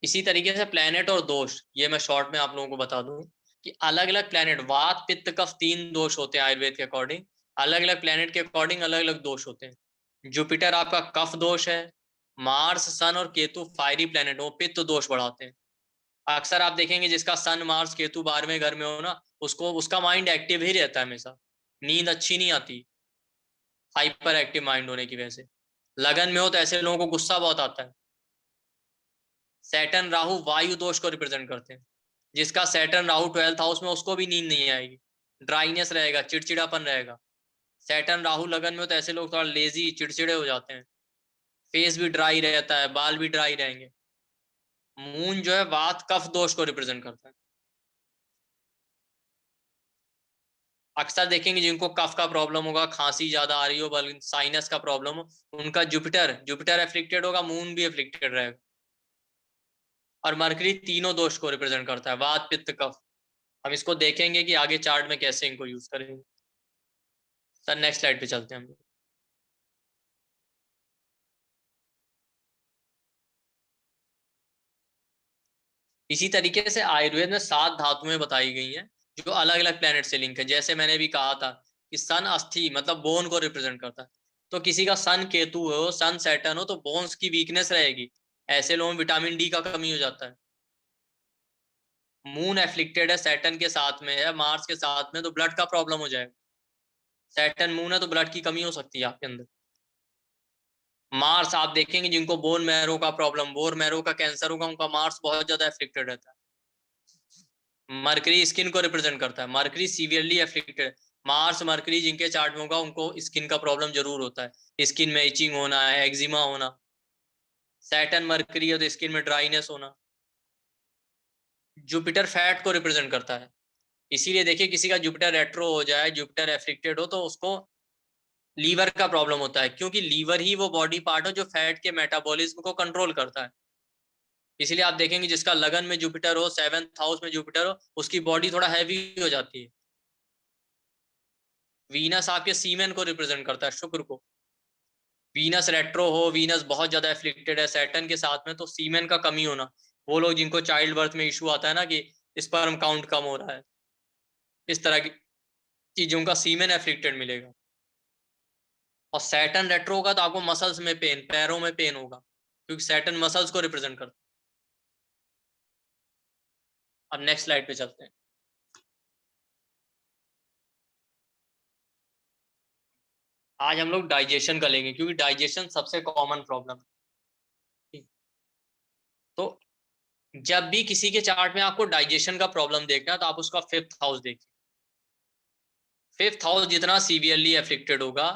इसी तरीके से प्लेनेट और दोष ये मैं शॉर्ट में आप लोगों को बता दूं कि अलग अलग प्लेनेट, वात पित्त कफ 3 दोष होते हैं आयुर्वेद के अकॉर्डिंग। अलग अलग प्लेनेट के अकॉर्डिंग अलग अलग दोष होते हैं। जुपिटर आपका कफ दोष है, मार्स सन और केतु फायरी प्लेनेट वो पित्त दोष बढ़ाते हैं। अक्सर आप देखेंगे जिसका सन मार्स केतु 12वें घर में हो ना, उसको उसका माइंड एक्टिव ही रहता है हमेशा, नींद अच्छी नहीं आती, हाइपर एक्टिव माइंड होने की वजह से। लगन में हो तो ऐसे लोगों को गुस्सा बहुत आता है। सैटर्न राहु वायु दोष को रिप्रेजेंट करते हैं। जिसका सैटर्न राहु 12th हाउस में उसको भी नींद नहीं आएगी, ड्राइनेस रहेगा, चिड़चिड़ापन रहेगा। सैटर्न राहु लगन में हो तो ऐसे लोग थोड़ा लेजी, चिड़चिड़े हो जाते हैं, फेस भी ड्राई रहता है, बाल भी ड्राई रहेंगे। मून जो है वात कफ दोष को रिप्रेजेंट करता है। अक्सर देखेंगे जिनको कफ का प्रॉब्लम होगा, खांसी ज्यादा आ रही हो, बल्कि साइनस का प्रॉब्लम हो, उनका जुपिटर जुपिटर एफ्लिक्टेड होगा, मून भी एफ्लिक्टेड रहेगा। और मरकरी तीनों दोष को रिप्रेजेंट करता है, वात पित्त कफ। हम इसको देखेंगे कि आगे चार्ट में कैसे इनको यूज करेंगे। सर नेक्स्ट स्लाइड पे चलते हैं हम लोग। इसी तरीके से आयुर्वेद में 7 धातुएं बताई गई हैं जो अलग अलग प्लेनेट से लिंक है। जैसे मैंने भी कहा था कि सन अस्थि मतलब बोन को रिप्रेजेंट करता है। तो किसी का सन केतु हो, सन सैटर्न हो तो बोन्स की वीकनेस रहेगी, ऐसे लोगों में विटामिन डी का कमी हो जाता है। मून एफ्लिक्टेड है, सैटर्न के साथ में है, मार्स के साथ में, तो ब्लड का प्रॉब्लम हो जाएगा। सैटर्न मून है तो ब्लड की कमी हो सकती है आपके अंदर। मार्स आप देखेंगे जिनको बोन मैरो का प्रॉब्लम, बोन मैरो का कैंसर होगा, उनका मार्स बहुत ज्यादा एफेक्टेड रहता है। मरकरी स्किन को रिप्रेजेंट करता है, mercury severely affected. Mars mercury जिनके चार्ट में होगा उनको स्किन का प्रॉब्लम जरूर होता है, स्किन में इचिंग होना है, एक्जिमा होना। सैटर्न मरकरी है तो स्किन में ड्राइनेस होना। जुपिटर फैट को रिप्रेजेंट करता है, इसीलिए देखिए किसी का जुपिटर रेट्रो हो जाए, जुपिटर एफेक्टेड हो, तो उसको लीवर का प्रॉब्लम होता है, क्योंकि लीवर ही वो बॉडी पार्ट है जो फैट के मेटाबॉलिज्म को कंट्रोल करता है। इसलिए आप देखेंगे जिसका लगन में जुपिटर हो, 7th हाउस में जुपिटर हो, उसकी बॉडी थोड़ा हैवी हो जाती है। वीनस आपके सीमेन को रिप्रेजेंट करता है, शुक्र को। वीनस रेट्रो हो, वीनस बहुत ज्यादा एफ्लिक्टेड है सैटर्न के साथ में, तो सीमेन का कमी होना, वो लोग जिनको चाइल्ड बर्थ में इशू आता है ना कि स्पर्म काउंट कम हो रहा है, इस तरह की चीजों का सीमेन एफ्लिक्टेड मिलेगा। और सैटर्न रेट्रो होगा तो आपको मसल्स में पेन, पैरों में पेन होगा, क्योंकि सैटर्न मसल्स को रिप्रेजेंट करता है। अब नेक्स्ट स्लाइड पे चलते हैं। आज हम लोग डाइजेशन का लेंगे, क्योंकि डाइजेशन सबसे कॉमन प्रॉब्लम है। तो जब भी किसी के चार्ट में आपको डाइजेशन का प्रॉब्लम देखना है तो आप उसका 5th हाउस देखिए। 5th हाउस जितना सीवियरली एफेक्टेड होगा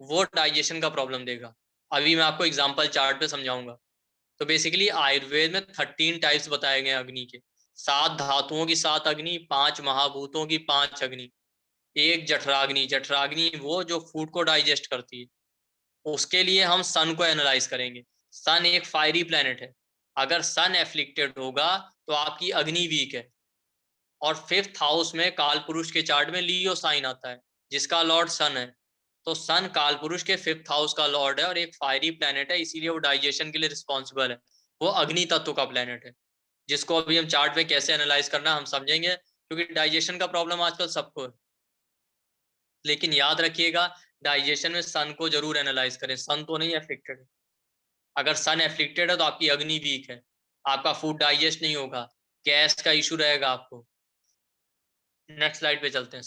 वो डाइजेशन का प्रॉब्लम देगा। अभी मैं आपको एग्जांपल चार्ट पे समझाऊंगा। तो बेसिकली आयुर्वेद में 13 टाइप्स बताए गए अग्नि के। 7 धातुओं की 7 अग्नि, 5 महाभूतों की 5 अग्नि, एक जठराग्नि। जठराग्नि वो जो फूड को डाइजेस्ट करती है। उसके लिए हम सन को एनालाइज करेंगे। सन एक फायरी प्लेनेट है, अगर सन एफ्लिक्टेड होगा तो आपकी अग्नि वीक है। और 5th हाउस में काल पुरुष के चार्ट में लियो साइन आता है जिसका लॉर्ड सन है। तो सन काल पुरुष के 5th हाउस का लॉर्ड है और एक फायरी प्लेनेट है, इसीलिए वो डाइजेशन के लिए रिस्पॉन्सिबल है। वो अग्नि तत्व का प्लेनेट है, जिसको अभी हम चार्ट में कैसे एनालाइज करना हम समझेंगे, क्योंकि डाइजेशन का प्रॉब्लम आजकल सबको है। लेकिन याद रखिएगा डाइजेशन में सन को जरूर एनालाइज करें, सन तो नहीं एफ्लिक्टेड है। अगर सन एफ्लिक्टेड है तो आपकी अग्नि वीक है, आपका फूड डाइजेस्ट नहीं होगा, गैस का इशू रहेगा आपको। नेक्स्ट स्लाइड पे चलते हैं।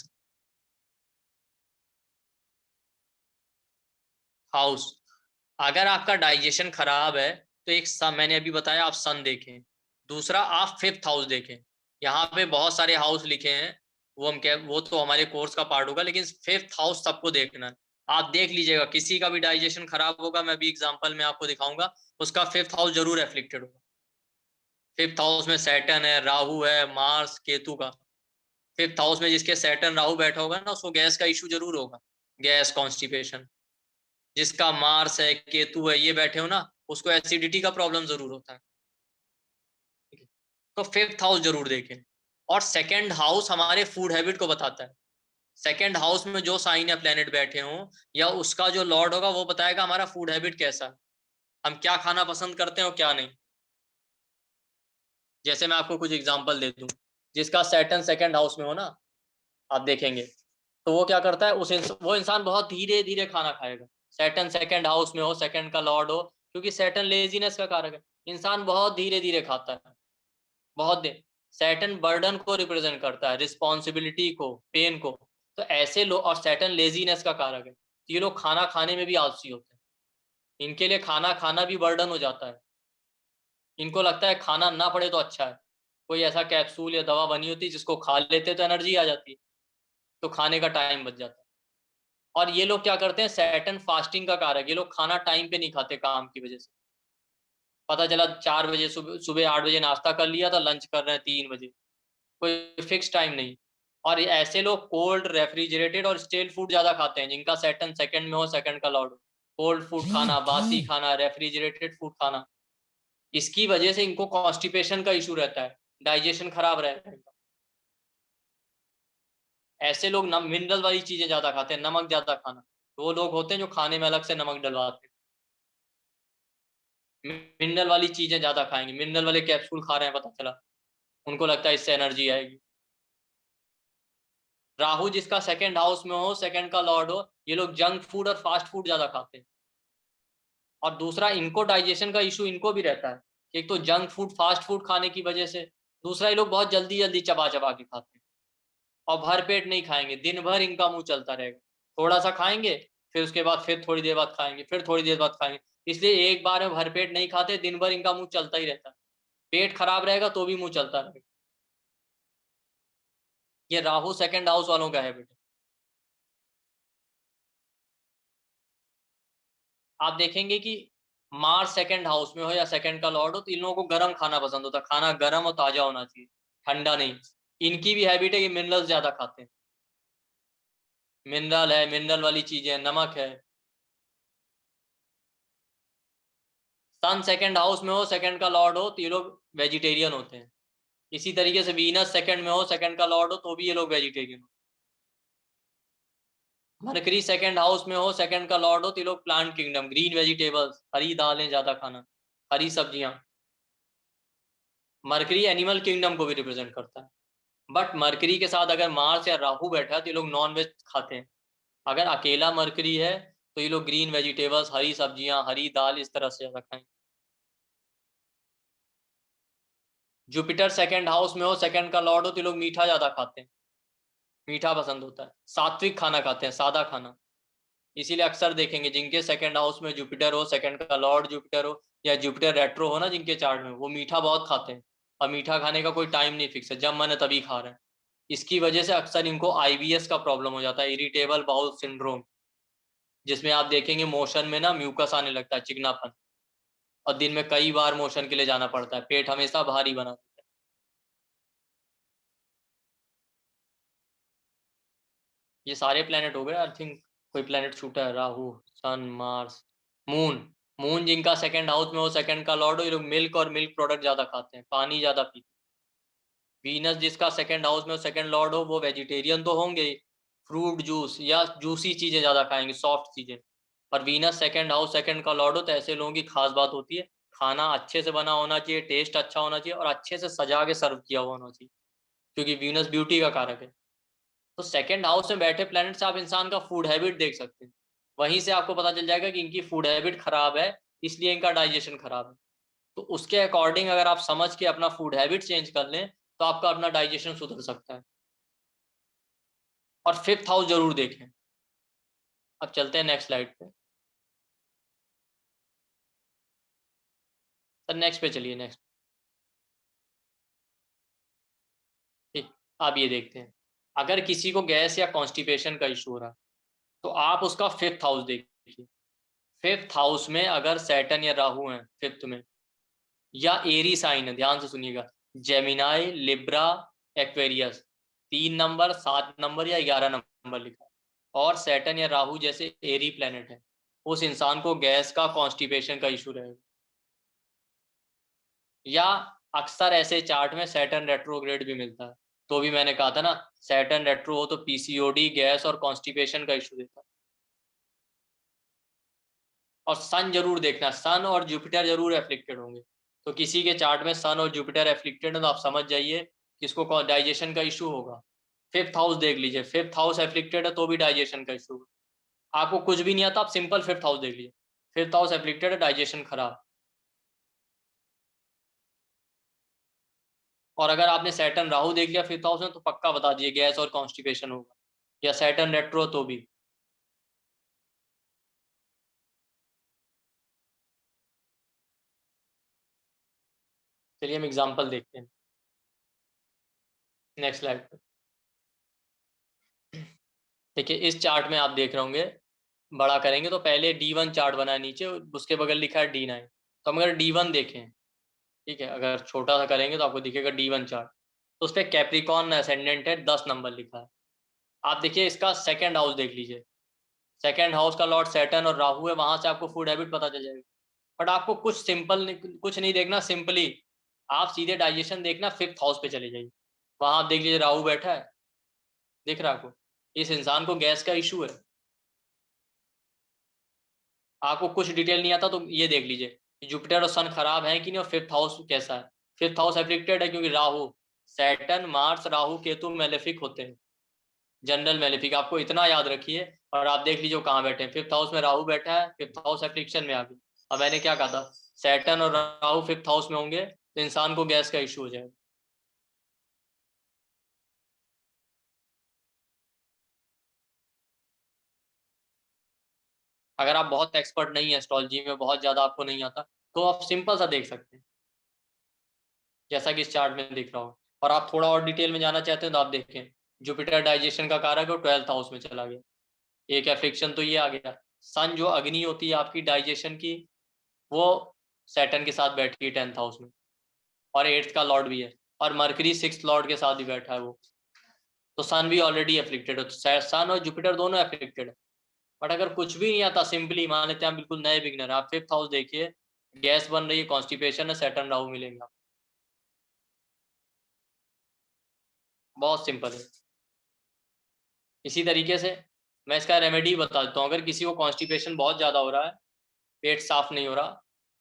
हाउस, अगर आपका डाइजेशन खराब है तो एक सन, मैंने अभी बताया आप सन देखें। दूसरा आप 5th हाउस देखें। यहाँ पे बहुत सारे हाउस लिखे हैं, वो हम क्या, वो तो हमारे कोर्स का पार्ट होगा, लेकिन 5th हाउस सबको देखना है। आप देख लीजिएगा किसी का भी डाइजेशन खराब होगा, मैं भी एग्जांपल में आपको दिखाऊंगा, उसका 5th हाउस जरूर एफ्लिक्टेड होगा। 5th हाउस में सैटर्न है, राहु है, मार्स, केतु का। 5th हाउस में जिसके सैटर्न राहु बैठा होगा ना उसको गैस का इशू जरूर होगा, गैस, कॉन्स्टिपेशन। जिसका मार्स है, केतु है, ये बैठे हो ना, उसको एसिडिटी का प्रॉब्लम जरूर होता है। तो 5th हाउस जरूर देखें। और 2nd हाउस हमारे फूड हैबिट को बताता है। 2nd हाउस में जो साइन या प्लेनेट बैठे हों या उसका जो लॉर्ड होगा वो बताएगा हमारा फूड हैबिट कैसा है, हम क्या खाना पसंद करते हैं और क्या नहीं। जैसे मैं आपको कुछ एग्जांपल दे दूं, जिसका सैटर्न 2nd हाउस में हो ना, आप देखेंगे तो वो क्या करता है, वो इंसान बहुत धीरे धीरे खाना खाएगा। सैटर्न 2nd हाउस में हो, 2nd का लॉर्ड हो, क्योंकि सैटर्न लेजीनेस का कारक है। इंसान बहुत धीरे धीरे खाता है, बहुत देर। सैटर्न बर्डन को रिप्रेजेंट करता है, रिस्पॉन्सिबिलिटी को, पेन को। तो ऐसे लोग, और सैटर्न लेजीनेस का कारक है, तो ये लोग खाना खाने में भी आलसी होते हैं। इनके लिए खाना खाना भी बर्डन हो जाता है। इनको लगता है खाना ना पड़े तो अच्छा है, कोई ऐसा कैप्सूल या दवा बनी होती जिसको खा लेते तो एनर्जी आ जाती, तो खाने का टाइम बच जाता। और ये लोग क्या करते हैं, सैटर्न फास्टिंग का कारक, ये लोग खाना टाइम पे नहीं खाते काम की वजह से। पता चला 4 बजे, सुबह सुबह 8 बजे नाश्ता कर लिया था, लंच कर रहे हैं 3 बजे, कोई फिक्स टाइम नहीं। और ऐसे लोग कोल्ड, रेफ्रिजरेटेड और स्टेल फूड ज्यादा खाते हैं, जिनका सैटर्न 2nd में हो, 2nd का लॉर्ड हो। कोल्ड फूड खाना, बासी खाना, रेफ्रिजरेटेड फूड खाना, इसकी वजह से इनको कॉन्स्टिपेशन का इशू रहता है, डाइजेशन खराब रहता है। ऐसे लोग मिनरल वाली चीजें ज्यादा खाते हैं, नमक ज्यादा खाना, वो लोग होते हैं जो खाने में अलग से नमक डलवाते हैं। मिनरल वाली चीजें ज्यादा खाएंगे, मिनरल वाले कैप्सूल खा रहे हैं, पता चला उनको लगता है इससे एनर्जी आएगी। राहु जिसका 2nd हाउस में हो, 2nd का लॉर्ड हो, ये लोग जंक फूड और फास्ट फूड ज्यादा खाते हैं। और दूसरा इनको डाइजेशन का इशू इनको भी रहता है, एक तो जंक फूड, फास्ट फूड खाने की वजह से, दूसरा ये लोग बहुत जल्दी जल्दी चबा चबा के खाते हैं। और भर पेट नहीं खाएंगे, दिन भर इनका मुंह चलता रहेगा, थोड़ा सा खाएंगे, फिर उसके बाद फिर थोड़ी देर बाद खाएंगे, फिर थोड़ी देर बाद खाएंगे। इसलिए एक बार में भरपेट नहीं खाते, दिन भर इनका मुंह चलता ही रहता है। पेट खराब रहेगा तो भी मुंह चलता रहेगा। ये राहु सेकंड हाउस वालों का हैबिट है। आप देखेंगे कि मार्स सेकंड हाउस में हो या सेकंड का लॉर्ड हो तो इन लोगों को गर्म खाना पसंद होता है। खाना गर्म और ताजा होना चाहिए, ठंडा नहीं। इनकी भी हैबिट है कि मिनरल ज्यादा खाते हैं। मिनरल है, मिनरल वाली चीजें, नमक है। सन सेकंड हाउस में हो, सेकंड का लॉर्ड हो तो ये लोग वेजिटेरियन होते हैं। इसी तरीके से वीनस सेकंड में हो, सेकंड का लॉर्ड हो तो भी ये लोग वेजिटेरियन हो। मरकरी सेकंड हाउस में हो, सेकंड का लॉर्ड हो तो ये लोग प्लांट किंगडम, ग्रीन वेजिटेबल्स, हरी दालें ज्यादा खाना, हरी सब्जियां। मरकरी एनिमल किंगडम को भी रिप्रेजेंट करता है। बट मरकरी के साथ अगर मार्स या राहु बैठा है तो ये लोग नॉन वेज खाते हैं। अगर अकेला मरकरी है तो ये लोग ग्रीन वेजिटेबल्स, हरी सब्जियां, हरी दाल इस तरह से ज्यादा खाएंगे। जुपिटर सेकंड हाउस में हो, सेकंड का लॉर्ड हो तो ये लोग मीठा ज्यादा खाते हैं। मीठा पसंद होता है, सात्विक खाना खाते हैं, सादा खाना। इसीलिए अक्सर देखेंगे जिनके सेकंड हाउस में जुपिटर हो, सेकंड का लॉर्ड जुपिटर हो या जुपिटर रेट्रो हो ना जिनके चार्ट में, वो मीठा बहुत खाते हैं। और मीठा खाने का कोई टाइम नहीं फिक्स है, जब मन है तभी खा रहे हैं। इसकी वजह से अक्सर इनको आईबीएस का प्रॉब्लम हो जाता है, इरिटेबल बाउल सिंड्रोम, जिसमें आप देखेंगे मोशन में ना म्यूकस आने लगता है, चिकनापन। और दिन में कई बार मोशन के लिए जाना पड़ता है, पेट हमेशा भारी बना रहता है। ये सारे प्लेनेट हो गए आई थिंक। कोई प्लेनेट छूटा है? राहु, सन, मार्स, मून। मून जिनका सेकंड हाउस में हो, सेकंड का लॉर्ड हो, ये लोग मिल्क और मिल्क प्रोडक्ट ज्यादा खाते हैं, पानी ज्यादा पीते हैं। वीनस जिसका सेकंड हाउस में हो, सेकंड लॉर्ड हो, वो वेजिटेरियन तो होंगे ही, फ्रूट जूस या जूसी चीजें ज्यादा खाएंगे, सॉफ्ट चीजें। और वीनस सेकंड हाउस, सेकंड का लॉर्ड हो तो ऐसे लोगों की खास बात होती है, खाना अच्छे से बना होना चाहिए, टेस्ट अच्छा होना चाहिए और अच्छे से सजा के सर्व किया हुआ होना चाहिए, क्योंकि वीनस ब्यूटी का कारक है। तो सेकंड हाउस में बैठे प्लैनेट से आप इंसान का फूड हैबिट देख सकते हैं। वहीं से आपको पता चल जाएगा कि इनकी फूड हैबिट खराब है, इसलिए इनका डाइजेशन खराब है। तो उसके अकॉर्डिंग अगर आप समझ के अपना फूड हैबिट चेंज कर लें तो आपका अपना डाइजेशन सुधर सकता है। और फिफ्थ हाउस जरूर देखें। अब चलते हैं नेक्स्ट स्लाइड पे। सर नेक्स्ट पे चलिए, नेक्स्ट। ठीक। आप ये देखते हैं, अगर किसी को गैस या कॉन्स्टिपेशन का इशू हो रहा है तो आप उसका फिफ्थ हाउस देखिए। फिफ्थ हाउस में अगर सैटर्न या राहु है फिफ्थ में, या एरी साइन है, ध्यान से सुनिएगा, Gemini, Libra, Aquarius, 3 number, 7 number या 11 नंबर लिखा है, और सैटर्न या राहु जैसे एरी प्लेनेट है, उस इंसान को गैस का, कॉन्स्टिपेशन का इशू रहेगा। या अक्सर ऐसे चार्ट में सैटर्न रेट्रोग्रेड भी मिलता है, तो भी मैंने कहा था ना, सैटर्न रेट्रो हो तो पीसीओडी, गैस और कॉन्स्टिपेशन का इशू देता है। और सन जरूर देखना, सन और जुपिटर जरूर एफ्लिक्टेड होंगे। तो किसी के चार्ट में सन और जुपिटर एफ्लिक्टेड है तो आप समझ जाइए किसको डाइजेशन का इशू होगा। फिफ्थ हाउस देख लीजिए, फिफ्थ हाउस एफ्लिक्टेड है तो भी डाइजेशन का इशू होगा। आपको कुछ भी नहीं आता, आप सिंपल फिफ्थ हाउस देख लीजिए, फिफ्थ हाउस एफ्लिक्टेड है, डाइजेशन खराब। और अगर आपने सैटर्न राहु देख लिया फिफ्थ हाउस में तो पक्का बता दीजिए गैस और कॉन्स्टिपेशन होगा, या सैटर्न रेट्रो तो भी। चलिए हम एग्जांपल देखते हैं नेक्स्ट स्लाइड पे। देखिए इस चार्ट में आप देख रहे होंगे, बड़ा करेंगे तो पहले D1 चार्ट बना है नीचे, उसके बगल लिखा है D9। तो हम अगर D1 देखें, ठीक है, अगर छोटा सा करेंगे तो आपको दिखेगा D1 चार्ट, तो उस पर कैप्रिकॉन असेंडेंट है, 10 नंबर लिखा है। आप देखिए इसका सेकंड हाउस देख लीजिए, सेकंड हाउस का लॉर्ड सैटर्न और राहु है, वहां से आपको फूड हैबिट पता चल जाएगा। बट आपको कुछ सिंपल कुछ नहीं देखना, सिंपली आप सीधे डाइजेशन देखना, फिफ्थ हाउस पे चले जाइए। वहां आप देख लीजिए राहु बैठा है, दिख रहा है आपको, इस इंसान को गैस का इशू है। आपको कुछ डिटेल नहीं आता तो ये देख लीजिए कि जुपिटर और सन खराब है कि नहीं, और फिफ्थ हाउस कैसा है। फिफ्थ हाउस एफ्लिक्टेड है क्योंकि Rahu, Saturn, Mars, Rahu, Ketu malefic होते हैं, जनरल मेलेफिक, आपको इतना याद रखिए। और आप देख लीजिए वो कहाँ बैठे हैं, फिफ्थ हाउस में राहु बैठा है, फिफ्थ हाउस एफ्लिक्शन में आ गई। अब मैंने क्या कहा था, सैटर्न और राहु फिफ्थ हाउस में होंगे तो इंसान को गैस का इशू हो जाएगा। अगर आप बहुत एक्सपर्ट नहीं है एस्ट्रोलॉजी में, बहुत ज़्यादा आपको नहीं आता, तो आप सिंपल सा देख सकते हैं, जैसा कि इस चार्ट में दिख रहा हो। और आप थोड़ा और डिटेल में जाना चाहते हैं तो आप देखें, जुपिटर डाइजेशन का कारक है, वो 12th हाउस में चला गया। एक एफ्लिक्शन तो ये आ गया। सन जो अग्नि होती है आपकी डाइजेशन की, वो सैटर्न के साथ बैठी है 10th हाउस में, और 8th का लॉर्ड भी है, और मरकरी 6th लॉर्ड के साथ ही बैठा है वो। तो सन भी ऑलरेडी एफ्लिक्टेड है, तो सन और जुपिटर दोनों एफ्लिक्टेड है। बट अगर कुछ भी नहीं आता, सिंपली मान लेते हैं आप बिल्कुल नए बिगनर, आप 5th हाउस देखिए, गैस बन रही है, कॉन्स्टिपेशन है, सैटर्न राहु मिलेंगे आप। बहुत सिंपल है। इसी तरीके से मैं इसका रेमेडी बता देता हूँ। अगर किसी को कॉन्स्टिपेशन बहुत ज़्यादा हो रहा है, पेट साफ नहीं हो रहा,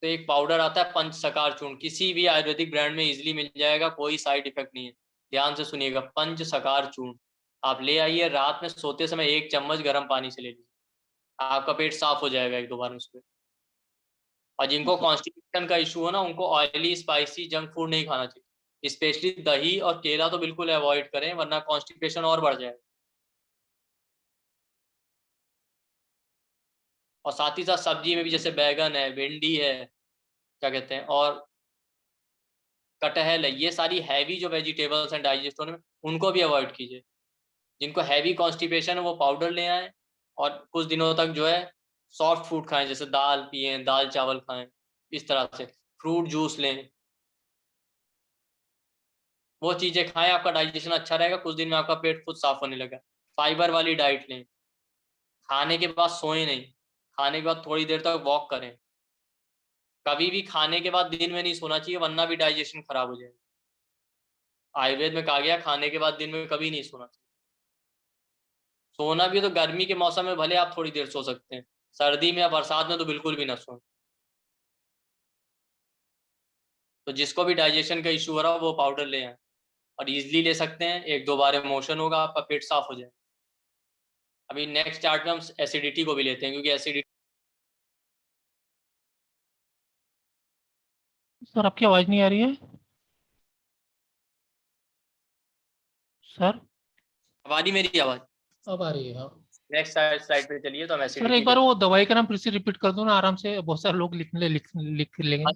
तो एक पाउडर आता है पंचसकार चूर्ण, किसी भी आयुर्वेदिक ब्रांड में इजीली मिल जाएगा, कोई साइड इफेक्ट नहीं है। ध्यान से सुनिएगा, पंचसकार चूर्ण आप ले आइए, रात में सोते समय 1 चम्मच गर्म पानी से ले लीजिए, आपका पेट साफ हो जाएगा 1-2 बार उसमें। और जिनको कॉन्स्टिपेशन का इशू हो ना, उनको ऑयली स्पाइसी जंक फूड नहीं खाना चाहिए, स्पेशली दही और केला तो बिल्कुल अवॉइड करें, वरना कॉन्स्टिपेशन और बढ़ जाएगा। और साथ ही साथ सब्जी में भी, जैसे बैगन है, भिंडी है, क्या कहते हैं, और कटहल है, ये सारी हैवी जो वेजिटेबल्स हैं डाइजेस्ट होने में, उनको भी अवॉइड कीजिए। जिनको हैवी कॉन्स्टिपेशन है वो पाउडर ले आए, और कुछ दिनों तक जो है सॉफ्ट फूड खाएं, जैसे दाल पिए, दाल चावल खाएं, इस तरह से फ्रूट जूस लें, वो चीज़ें खाएं, आपका डाइजेशन अच्छा रहेगा, कुछ दिन में आपका पेट खुद साफ होने लगा। फाइबर वाली डाइट लें, खाने के बाद सोएं नहीं, खाने के बाद थोड़ी देर तक वॉक करें। कभी भी खाने के बाद दिन में नहीं सोना चाहिए, वरना भी डाइजेशन खराब हो जाएगा। आयुर्वेद में कहा गया खाने के बाद दिन में कभी नहीं सोना चाहिए। सोना भी तो गर्मी के मौसम में भले आप थोड़ी देर सो सकते हैं, सर्दी में या बरसात में तो बिल्कुल भी ना सोएं। तो जिसको भी डाइजेशन का इशू हो रहा हो वो पाउडर ले आए, और इजीली ले सकते हैं, 1-2 बार मोशन होगा, आपका पेट साफ हो जाए। अभी नेक्स्ट चार्ट में हम एसिडिटी को भी लेते हैं, क्योंकि एसिडिटी। सर आपकी आवाज नहीं आ रही है सर। हमारी मेरी आवाज अब आ रही है, हाँ। नेक्स्ट स्लाइड पे चलिए, तो हम सर एक एसिडिटी बार लेते वो दवाई का नाम फिर से रिपीट कर दो ना, आराम से बहुत सारे लोग लिख लेंगे। हैं।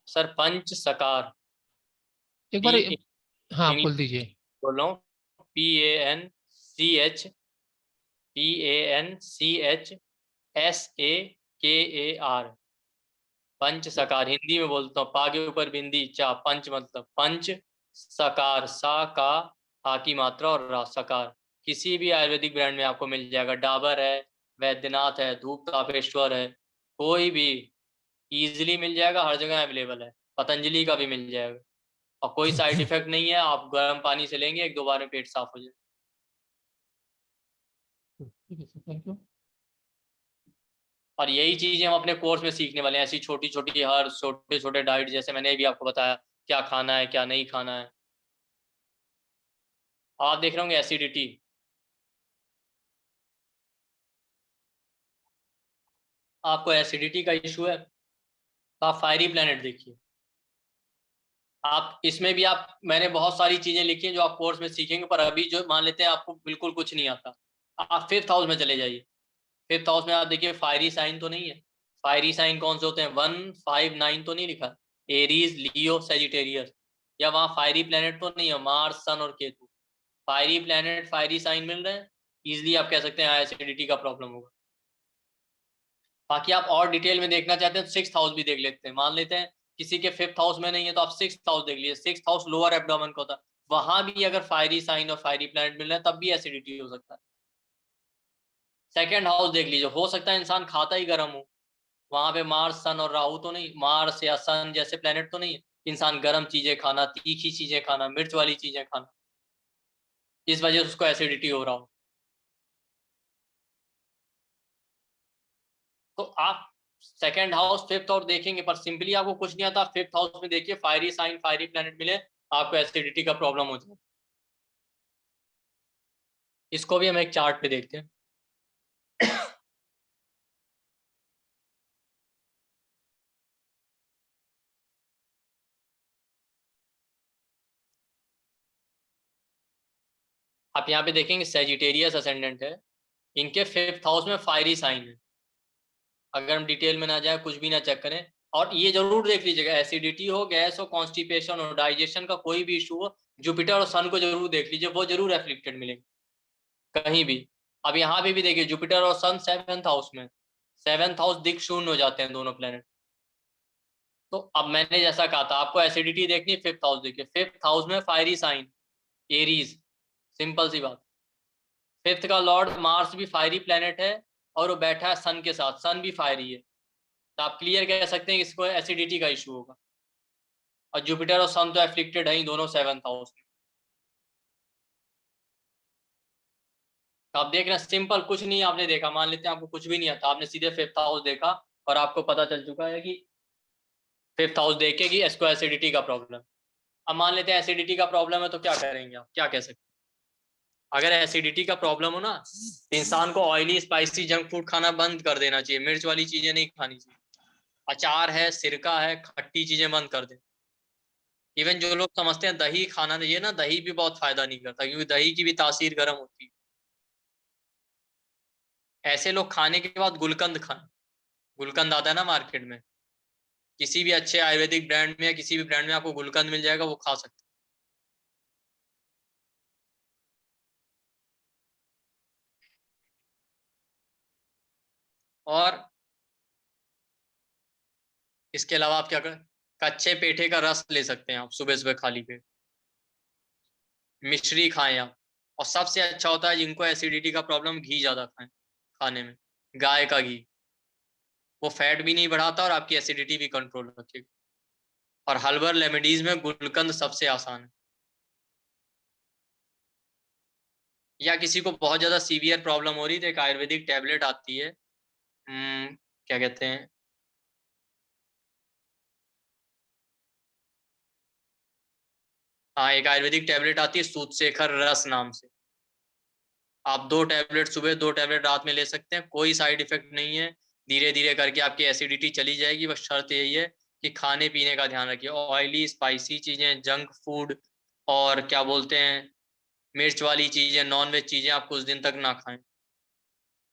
सर पंच सकार, एक पी, बार हाँ इंग्लिश बोल दीजिए। बोलो, PANCHSAKAR, पंच सकार। हिंदी में बोलता हूँ, पा के ऊपर बिंदी, चा, पंच मतलब पंच, सकार, सा का, हा की मात्रा और रा, सकार। किसी भी आयुर्वेदिक ब्रांड में आपको मिल जाएगा, डाबर है, वैद्यनाथ है, धूप तापेश्वर है, कोई भी इजीली मिल जाएगा, हर जगह अवेलेबल है। पतंजलि का भी मिल जाएगा, और कोई साइड इफेक्ट नहीं है, आप गर्म पानी से लेंगे, 1-2 बार में पेट साफ हो जाए। ठीक है सर, थैंक यू। और यही चीजें हम अपने कोर्स में सीखने वाले हैं, ऐसी छोटी छोटी, हर छोटे छोटे डाइट, जैसे मैंने भी आपको बताया क्या खाना है क्या नहीं खाना है। आप देख रहे होंगे एसिडिटी, आपको एसिडिटी का इशू है, तो आप फायरी प्लेनेट देखिए। आप इसमें भी, आप, मैंने बहुत सारी चीजें लिखी हैं जो आप कोर्स में सीखेंगे, पर अभी जो मान लेते हैं आपको बिल्कुल कुछ नहीं आता, आप 5th हाउस में चले जाइए। 5th हाउस में आप देखिए, फायरी साइन तो नहीं है। फायरी साइन कौन से होते हैं, 1, 5, 9 तो नहीं लिखा, एरीज, लियो, सेजिटेरियस। या वहाँ फायरी प्लेनेट तो नहीं है, मार्स, सन और Ketu. Fiery planet, fiery sign मिल रहे हैं, इजिली आप कह सकते हैं एसिडिटी का प्रॉब्लम होगा। बाकी आप और डिटेल में देखना चाहते हैं तो 6th हाउस भी देख लेते हैं। मान लेते हैं किसी के 5th हाउस में नहीं है, तो आप 6th हाउस देख लीजिए। 6th हाउस लोअर एब्डोमेन का होता है, वहां भी अगर फायरी साइन और फायरी प्लैनेट मिल रहे हैं, तब भी एसिडिटी हो सकता है। 2nd हाउस देख लीजिए, हो सकता है इंसान खाता ही गर्म हो, वहां पे मार्स, सन और राहु तो नहीं, मार्स या सन जैसे प्लेनेट तो नहीं है, इंसान गर्म चीजें खाना, तीखी चीजें खाना, मिर्च वाली चीजें खाना, इस वजह से उसको एसिडिटी हो रहा हो। तो आप 2nd हाउस, 5th हाउस देखेंगे, पर सिंपली आपको कुछ नहीं आता, 5th हाउस में देखिए फायरी साइन, फायरी प्लैनेट मिले, आपको एसिडिटी का प्रॉब्लम हो जाए। इसको भी हम एक चार्ट पे देखते हैं। आप यहाँ पे देखेंगे सेजिटेरियस असेंडेंट है, इनके 5th हाउस में फायरी साइन है, अगर हम डिटेल में ना जाए, कुछ भी ना चेक करें। और ये जरूर देख लीजिएगा, एसिडिटी हो, गैस हो, कॉन्स्टिपेशन हो, डाइजेशन का कोई भी इशू हो, जुपिटर और सन को जरूर देख लीजिए, वो जरूर एफ्लिक्टेड मिलेंगे कहीं भी। अब यहाँ पे भी देखिए, जुपिटर और सन 7th हाउस में, 7th हाउस दिक शून्य हो जाते हैं दोनों प्लेनेट। तो अब मैंने जैसा कहा था, आपको एसिडिटी देखनी है, 5th हाउस देखिए, 5th हाउस में फायरी साइन एरीज, सिंपल सी बात। 5th का लॉर्ड मार्स भी फायरी प्लेनेट है, और वो बैठा है सन के साथ, सन भी फायरी है, तो आप क्लियर कह सकते हैं कि इसको एसिडिटी का इशू होगा। और जुपिटर और सन तो एफ्लिक्टेड है ही दोनों 7th हाउस में। तो आप देख रहे हैं, सिंपल, कुछ नहीं आपने देखा, मान लेते हैं आपको कुछ भी नहीं आता, आपने सीधे 5th हाउस देखा और आपको पता चल चुका है कि 5th हाउस देख के कि इसको एसिडिटी का प्रॉब्लम। अब मान लेते हैं एसिडिटी का प्रॉब्लम है, तो क्या करेंगे आप, क्या कह सकते हैं? अगर एसिडिटी का प्रॉब्लम हो ना, तो इंसान को ऑयली स्पाइसी जंक फूड खाना बंद कर देना चाहिए, मिर्च वाली चीजें नहीं खानी चाहिए। अचार है, सिरका है, खट्टी चीजें बंद कर दें। इवन जो लोग समझते हैं दही खाना चाहिए ना, दही भी बहुत फायदा नहीं करता, क्योंकि दही की भी तासीर गर्म होती है। ऐसे लोग खाने के बाद गुलकंद खाएं। गुलकंद आता है ना मार्केट में, किसी भी अच्छे आयुर्वेदिक ब्रांड में या किसी भी ब्रांड में आपको गुलकंद मिल जाएगा, वो खा सकते हैं। और इसके अलावा आप क्या करें, कच्चे पेठे का रस ले सकते हैं आप सुबह सुबह खाली पेट। मिश्री खाएं आप। और सबसे अच्छा होता है जिनको एसिडिटी का प्रॉब्लम, घी ज्यादा खाएं खाने में, गाय का घी। वो फैट भी नहीं बढ़ाता और आपकी एसिडिटी भी कंट्रोल रखेगा। और हर्बल रेमेडीज में गुलकंद सबसे आसान है। या किसी को बहुत ज्यादा सीवियर प्रॉब्लम हो रही, तो एक आयुर्वेदिक टैबलेट आती है, क्या कहते हैं, हाँ, एक आयुर्वेदिक टैबलेट आती है सूतशेखर रस नाम से। आप 2 टैबलेट सुबह, 2 टैबलेट रात में ले सकते हैं, कोई साइड इफेक्ट नहीं है। धीरे धीरे करके आपकी एसिडिटी चली जाएगी, बस शर्त यही है कि खाने पीने का ध्यान रखिए, ऑयली स्पाइसी चीजें, जंक फूड, और क्या बोलते हैं, मिर्च वाली चीजें, नॉन वेज चीजें आप कुछ दिन तक ना खाएं।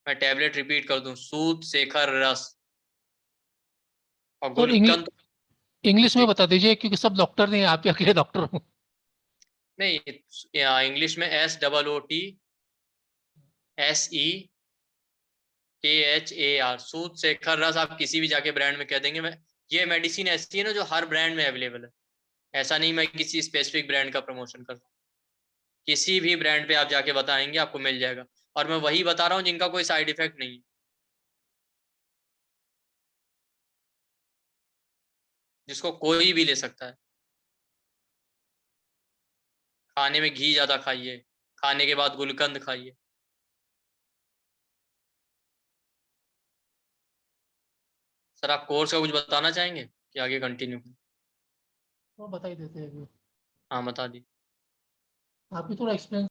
मैं टैबलेट रिपीट कर दूं, सूतशेखर रस और सर गुलकंद। इंग्लिश में जी, बता दीजिए, क्योंकि सब डॉक्टर नहीं है, आप ही अकेले डॉक्टर हो। नहीं, इंग्लिश में SOOTSEKHAR, सूतशेखर रस। आप किसी भी जाके ब्रांड में कह देंगे। मैं, ये मेडिसिन ऐसी है ना जो हर ब्रांड में अवेलेबल है, ऐसा नहीं मैं किसी स्पेसिफिक ब्रांड का प्रमोशन करता हूँ। किसी भी ब्रांड पे आप जाके बताएंगे आपको मिल जाएगा, और मैं वही बता रहा हूँ जिनका कोई साइड इफेक्ट नहीं है, जिसको कोई भी ले सकता है। खाने में घी ज्यादा खाइए, खाने के बाद गुलकंद खाइए। सर, आप कोर्स का कुछ बताना चाहेंगे कि आगे कंटिन्यू करें? तो बता ही देते हैं अभी। हाँ, बता दी। आप भी थोड़ा एक्सप्लेन